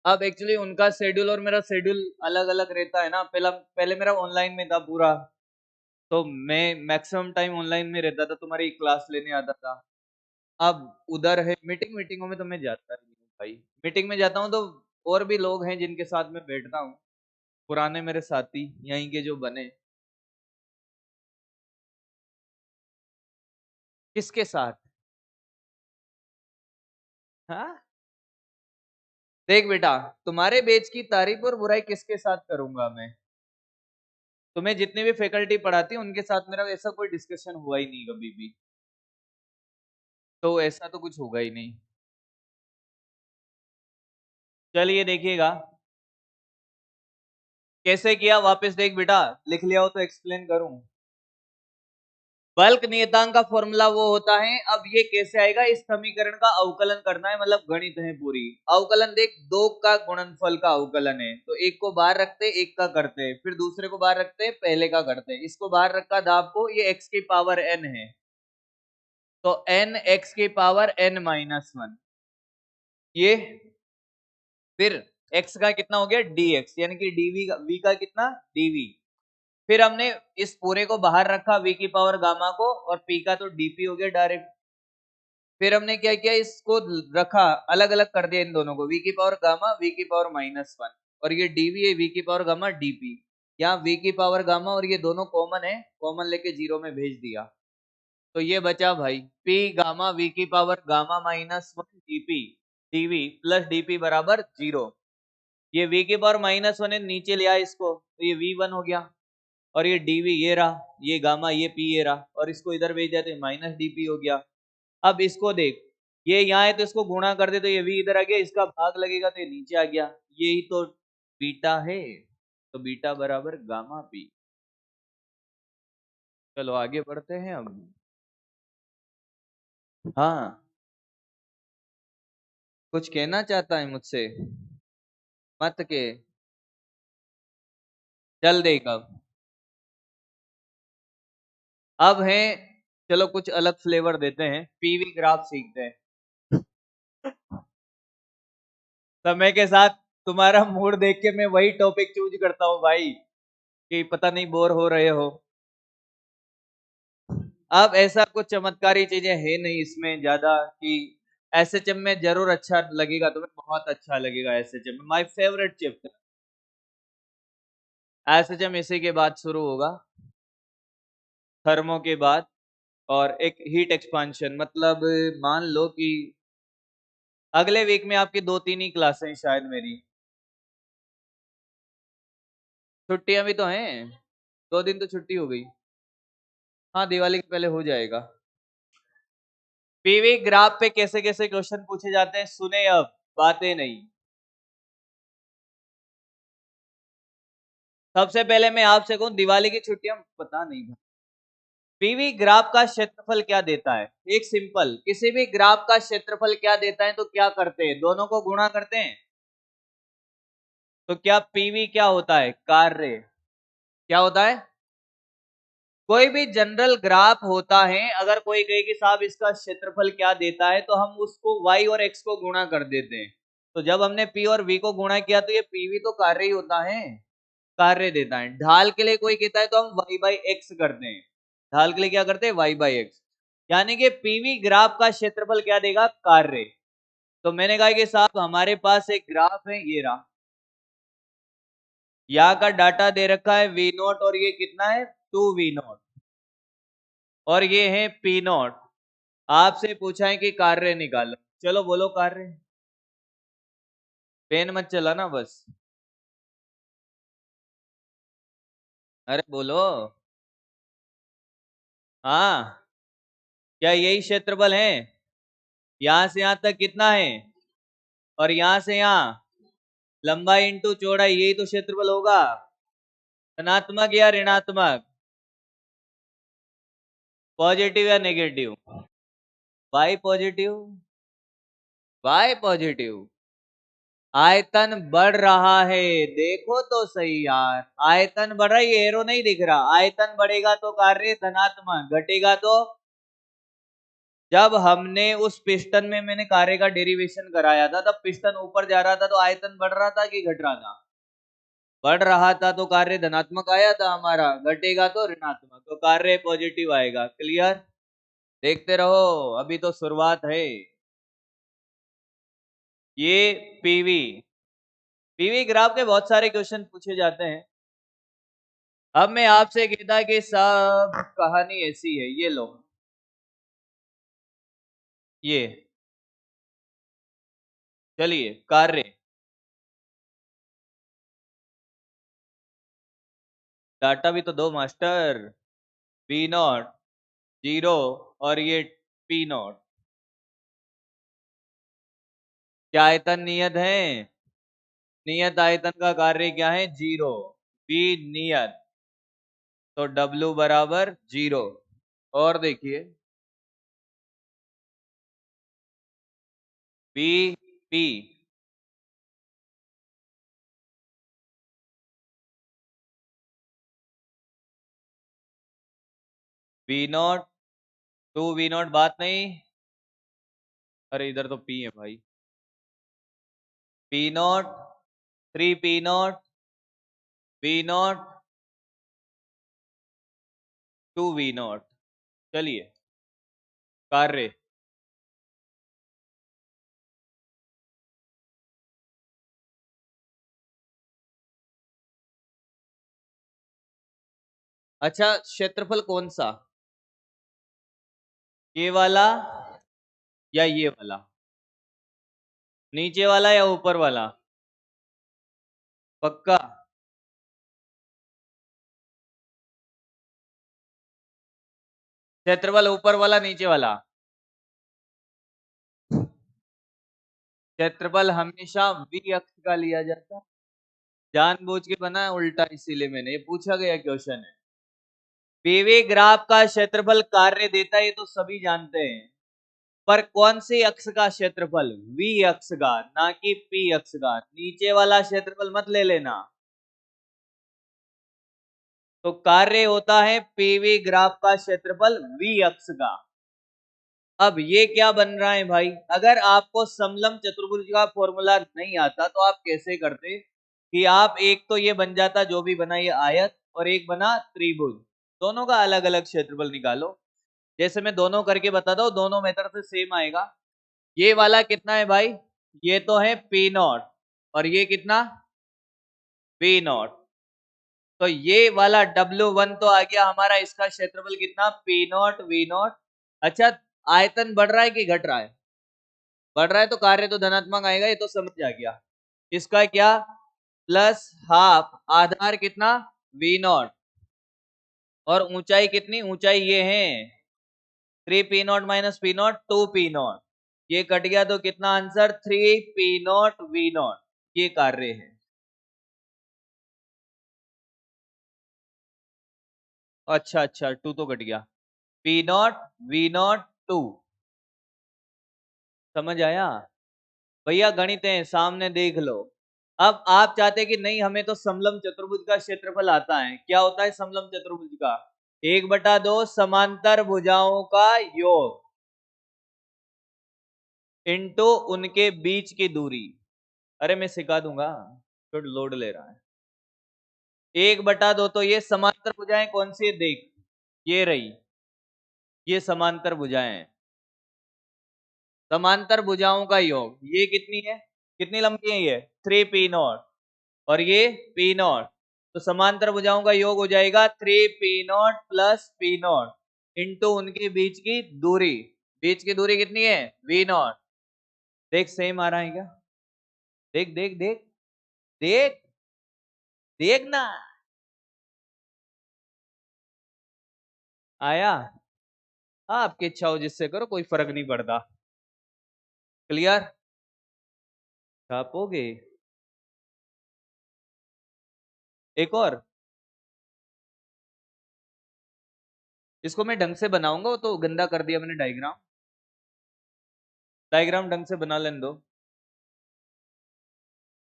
अब एक्चुअली उनका शेड्यूल और मेरा शेड्यूल अलग अलग रहता है ना, पहले मेरा ऑनलाइन में था पूरा, तो मैं मैक्सिमम टाइम ऑनलाइन में रहता था, तुम्हारी क्लास लेने आता था। अब उधर है मीटिंगों में तो मैं जाता ही नहीं हूँ भाई। मीटिंग में जाता हूँ तो और भी लोग हैं जिनके साथ मैं बैठता हूँ, पुराने मेरे साथी यहीं के जो बने। किसके साथ? हाँ। देख बेटा, तुम्हारे बेच की तारीफ और बुराई किसके साथ करूंगा मैं? तुम्हें जितनी भी फैकल्टी पढ़ाती है उनके साथ मेरा ऐसा कोई डिस्कशन हुआ ही नहीं कभी भी, तो ऐसा तो कुछ होगा ही नहीं। चलिए देखिएगा कैसे किया, वापस देख बेटा, लिख लिया हो तो एक्सप्लेन करूं। बल्क नियतांक का फॉर्मूला वो होता है, अब ये कैसे आएगा, इस समीकरण का अवकलन करना है, मतलब गणित है पूरी। अवकलन देख, दो का गुणनफल का अवकलन है, तो एक को बाहर रखते एक का करते, फिर दूसरे को बाहर रखते पहले का करते, इसको बाहर रखा था आपको, ये x की पावर n है, तो n x की पावर n माइनस वन, ये फिर x का कितना हो गया dx, यानी कि dv का, v का कितना dv, फिर हमने इस पूरे को बाहर रखा v की पावर गामा को, और p का तो dp हो गया डायरेक्ट। फिर हमने क्या किया, इसको रखा अलग अलग कर दिया इन दोनों को, v की पावर गामा v की पावर माइनस वन, और ये dv है v की पावर गामा dp। यहाँ v की पावर गामा और ये दोनों कॉमन है, कॉमन लेके जीरो में भेज दिया, तो ये बचा भाई p गामा v की power gamma minus one dp dv plus dp बराबर जीरो। ये v की पावर माइनस वन है, नीचे लिया इसको तो ये v1 हो गया, और ये dv ये रहा, ये गामा ये p ये रहा, और इसको इधर भेज दिया तो माइनस dp हो गया। अब इसको देख, ये यहाँ है तो इसको गुणा कर दे तो ये v इधर आ गया, इसका भाग लगेगा तो ये नीचे आ गया, यही तो बीटा है, तो बीटा बराबर गामा पी। चलो आगे बढ़ते हैं अब। हाँ, कुछ कहना चाहता है मुझसे? मत के। चल देख अब है, चलो कुछ अलग फ्लेवर देते हैं, पीवी ग्राफ सीखते हैं। समय के साथ तुम्हारा मूड देख के मैं वही टॉपिक चूज करता हूँ भाई, कि पता नहीं बोर हो रहे हो। अब ऐसा कुछ चमत्कारी चीजें है नहीं इसमें ज्यादा, कि एसएचएम में जरूर अच्छा लगेगा तुम्हें, बहुत अच्छा लगेगा एसएचएम में, माय फेवरेट चैप्टर। एसएचएम इसी के बाद शुरू होगा, थर्मो के बाद। और एक हीट एक्सपांशन, मतलब मान लो कि अगले वीक में आपकी 2-3 ही क्लासें शायद मेरी, छुट्टियां भी तो हैं, 2 दिन तो छुट्टी हो गई। हाँ, दिवाली के पहले हो जाएगा। पीवी ग्राफ पे कैसे कैसे क्वेश्चन पूछे जाते हैं सुने, अब बातें नहीं। सबसे पहले मैं आपसे कहूं, दिवाली की छुट्टियां पता नहीं, पीवी ग्राफ का क्षेत्रफल क्या देता है? एक सिंपल, किसी भी ग्राफ का क्षेत्रफल क्या देता है तो क्या करते हैं, दोनों को गुणा करते हैं। तो क्या पीवी क्या होता है? कार्य। क्या होता है? कोई भी जनरल ग्राफ होता है, अगर कोई कहे कि साहब इसका क्षेत्रफल क्या देता है, तो हम उसको y और x को गुणा कर देते हैं। तो जब हमने p और v को गुणा किया तो ये pv तो कार्य ही होता है, कार्य देता है। ढाल के लिए कोई कहता है तो हम y बाई एक्स करते हैं, ढाल के लिए क्या करते हैं? y by x. यानी कि पीवी ग्राफ का क्षेत्रफल क्या देगा? कार्य। तो मैंने कहा कि साहब हमारे पास एक ग्राफ है, ये रहा, यहाँ का डाटा दे रखा है v नॉट, और ये कितना है? 2v नॉट, और ये है p नॉट। आपसे पूछा है कि कार्य निकालो, चलो बोलो कार्य। पेन मत चलाना बस, अरे बोलो। हाँ, क्या यही क्षेत्रफल है? यहां से यहां तक कितना है? और यहां से यहां लंबाई इंटू चौड़ाई, यही तो क्षेत्रफल होगा। धनात्मक या ऋणात्मक, पॉजिटिव या negative? Why positive, why positive. आयतन बढ़ रहा है, देखो तो सही यार, आयतन बढ़ रहा है, ये एरो नहीं दिख रहा। आयतन बढ़ेगा तो कार्य धनात्मक, घटेगा तो, जब हमने उस पिस्टन में मैंने कार्य का डेरिवेशन कराया था, तब पिस्टन ऊपर जा रहा था तो आयतन बढ़ रहा था कि घट रहा था? बढ़ रहा था, तो कार्य धनात्मक आया था हमारा, घटेगा तो ऋणात्मक, तो कार्य पॉजिटिव आएगा। क्लियर? देखते रहो, अभी तो शुरुआत है। ये पीवी, पीवी ग्राफ के बहुत सारे क्वेश्चन पूछे जाते हैं। अब मैं आपसे कहता कि सब कहानी ऐसी है, ये लो, ये चलिए कार्य, डाटा भी तो दो मास्टर। बी नॉट 0, और ये पी नॉट, क्या आयतन नियत है? नियत आयतन का कार्य क्या है? 0। बी नियत, तो W बराबर 0। और देखिए B P, B naught 2v naught, बात नहीं। अरे इधर तो पी है भाई, P naught 3p naught, B naught 2v naught. चलिए कार्य, अच्छा क्षेत्रफल कौन सा, ये वाला या ये वाला? नीचे वाला या ऊपर वाला? पक्का? क्षेत्रफल ऊपर वाला नीचे वाला? क्षेत्रफल हमेशा वी अक्ष का लिया जाता, जानबूझ के बना है उल्टा, इसीलिए मैंने, ये पूछा गया क्वेश्चन है। पीवी ग्राफ का क्षेत्रफल कार्य देता है, ये तो सभी जानते हैं, पर कौन सी अक्ष का क्षेत्रफल? वी अक्ष का, ना कि पी अक्ष का। नीचे वाला क्षेत्रफल मत ले लेना। तो कार्य होता है पीवी ग्राफ का क्षेत्रफल वी अक्ष का। अब ये क्या बन रहा है भाई? अगर आपको समलंब चतुर्भुज का फॉर्मूला नहीं आता तो आप कैसे करते कि आप, एक तो ये बन जाता जो भी बना, ये आयत, और एक बना त्रिभुज, दोनों का अलग अलग क्षेत्रफल निकालो। जैसे मैं दोनों करके बताता हूँ, दोनों मेथड से सेम आएगा। ये वाला कितना है भाई? ये तो है पी नॉट, और ये कितना? P not. तो ये वाला W1 तो आ गया हमारा, इसका क्षेत्रफल कितना, P नॉट V नॉट। अच्छा, आयतन बढ़ रहा है कि घट रहा है? बढ़ रहा है, तो कार्य तो धनात्मक आएगा, ये तो समझ आ गया। इसका क्या, प्लस हाफ, आधार कितना, V नॉट, और ऊंचाई कितनी, ऊंचाई ये है 3P not minus P not, 2P not. ये कट गया तो कितना answer, 3P not V not. ये कार्य है। अच्छा अच्छा, 2 तो कट गया, P नॉट V नॉट 2। समझ आया भैया? गणित है सामने, देख लो। अब आप चाहते कि नहीं, हमें तो समलम चतुर्भुज का क्षेत्रफल आता है। क्या होता है समलम चतुर्भुज का, 1/2 समांतर भुजाओं का योग इनटू उनके बीच की दूरी। अरे मैं सिखा दूंगा, तो लोड ले रहा है। 1/2 तो ये समांतर भुजाएं कौन सी है, देख, ये रही, ये समांतर भुजाएं हैं। समांतर भुजाओं का योग, ये कितनी है, कितनी लंबी है ये, 3P नॉट, और ये P नॉट। तो समांतर भुजाओं का योग हो जाएगा 3P not plus P not into उनके बीच की दूरी। बीच की दूरी कितनी है, V नॉट। देख सेम आ रहा है क्या, देख देख देख देख, देखना आया। हाँ, आपकी इच्छा हो जिससे करो, कोई फर्क नहीं पड़ता। क्लियर, छापोगे? एक और, इसको मैं ढंग से बनाऊंगा, वो तो गंदा कर दिया मैंने डायग्राम। डायग्राम ढंग से बना लेने दो,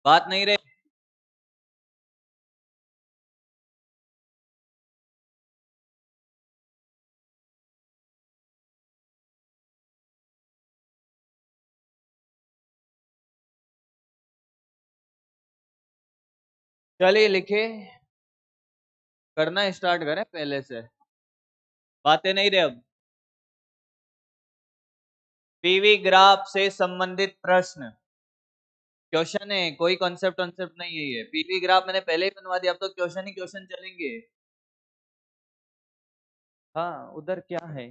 बात नहीं रहे। चलिए लिखे, करना स्टार्ट करें पहले से, बातें नहीं रहे अब। पीवी ग्राफ से संबंधित प्रश्न, क्वेश्चन है, कोई कॉन्सेप्ट कॉन्सेप्ट नहीं है। ये पीवी ग्राफ मैंने पहले ही बनवा दिया, अब तो क्वेश्चन ही क्वेश्चन चलेंगे। हाँ, उधर क्या है,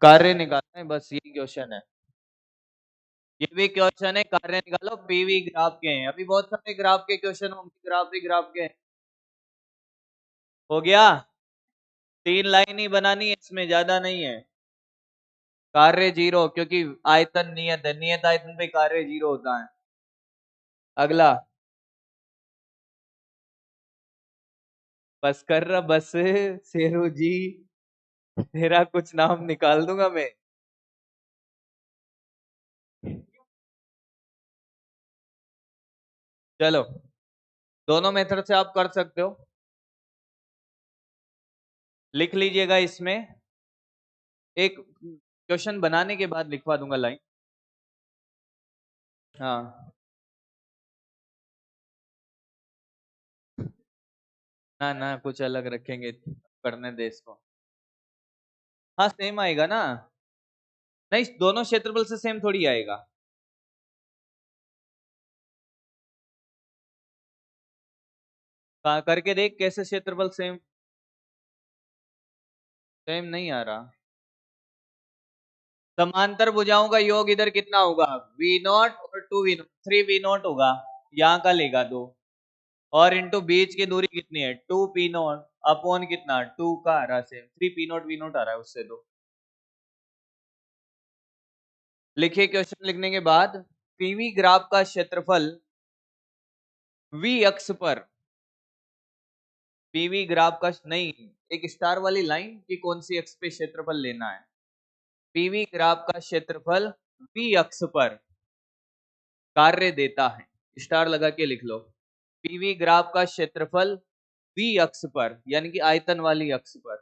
कार्य निकालना है, बस यही क्वेश्चन है। ये भी क्वेश्चन है, कार्य निकालो, पीवी ग्राफ के हैं। अभी बहुत सारे ग्राफ के क्वेश्चन होंगे, ग्राफ भी ग्राफ के हैं। हो गया। 3 लाइन ही बनानी है, इसमें ज्यादा नहीं है। कार्य 0, क्योंकि आयतन नियत है, नियत आयतन पे कार्य 0 होता है। अगला, बस कर रहा बस शेरू जी, तेरा कुछ नाम निकाल दूंगा मैं। चलो, दोनों मेथड से आप कर सकते हो। लिख लीजिएगा, इसमें एक क्वेश्चन बनाने के बाद लिखवा दूंगा लाइन। हाँ, ना ना, कुछ अलग रखेंगे, करने दे इसको। हाँ, सेम आएगा ना। नहीं, दोनों क्षेत्रफल से सेम थोड़ी आएगा। करके देख कैसे क्षेत्रफल सेम। सेम नहीं आ रहा। समांतर भुजाओं का योग इधर कितना होगा, वी नॉट और two V naught, 3 V naught होगा, यहाँ का लेगा 2, और इंटू बीच की दूरी कितनी है, 2 पी नॉट, अपॉन कितना, 2 का आ रहा सेम, 3 पी नॉट आ रहा है उससे 2। लिखिए क्वेश्चन लिखने के बाद, पीवी ग्राफ का क्षेत्रफल वी अक्ष पर, पीवी ग्राफ का नहीं, एक स्टार वाली लाइन की कौन सी अक्ष पे क्षेत्रफल लेना है। पीवी ग्राफ का क्षेत्रफल वी अक्ष पर कार्य देता है, स्टार लगा के लिख लो। पीवी ग्राफ का क्षेत्रफल वी अक्ष पर, यानी कि आयतन वाली अक्ष पर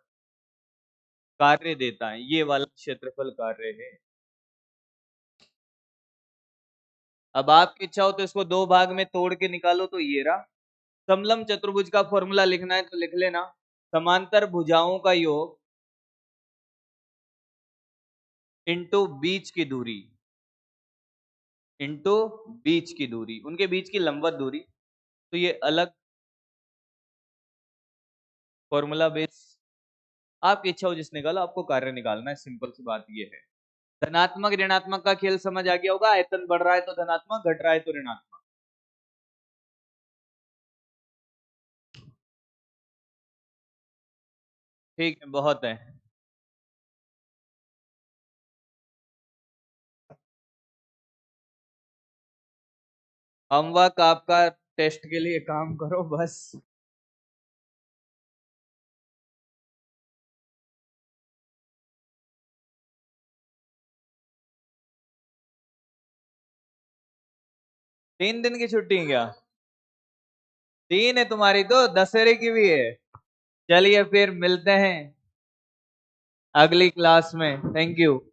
कार्य देता है, ये वाला क्षेत्रफल कार्य है। अब आपकी इच्छा हो तो इसको 2 भाग में तोड़ के निकालो, तो ये रहा। समलम चतुर्भुज का फॉर्मूला लिखना है तो लिख लेना, समांतर भुजाओं का योग इंटू बीच की दूरी, इंटू बीच की दूरी, उनके बीच की लंबवत दूरी, तो ये अलग फॉर्मूला बेस। आपकी इच्छा हो जिस निकालो, आपको कार्य निकालना है, सिंपल सी बात ये है। धनात्मक ऋणात्मक का खेल समझ आ गया होगा, आयतन बढ़ रहा है तो धनात्मक, घट रहा है तो ऋणात्मक। ठीक है, बहुत है। होमवर्क आपका, टेस्ट के लिए काम करो बस। 3 दिन की छुट्टी है क्या? 3 है तुम्हारी तो, दशहरे की भी है। चलिए फिर मिलते हैं अगली क्लास में, थैंक यू।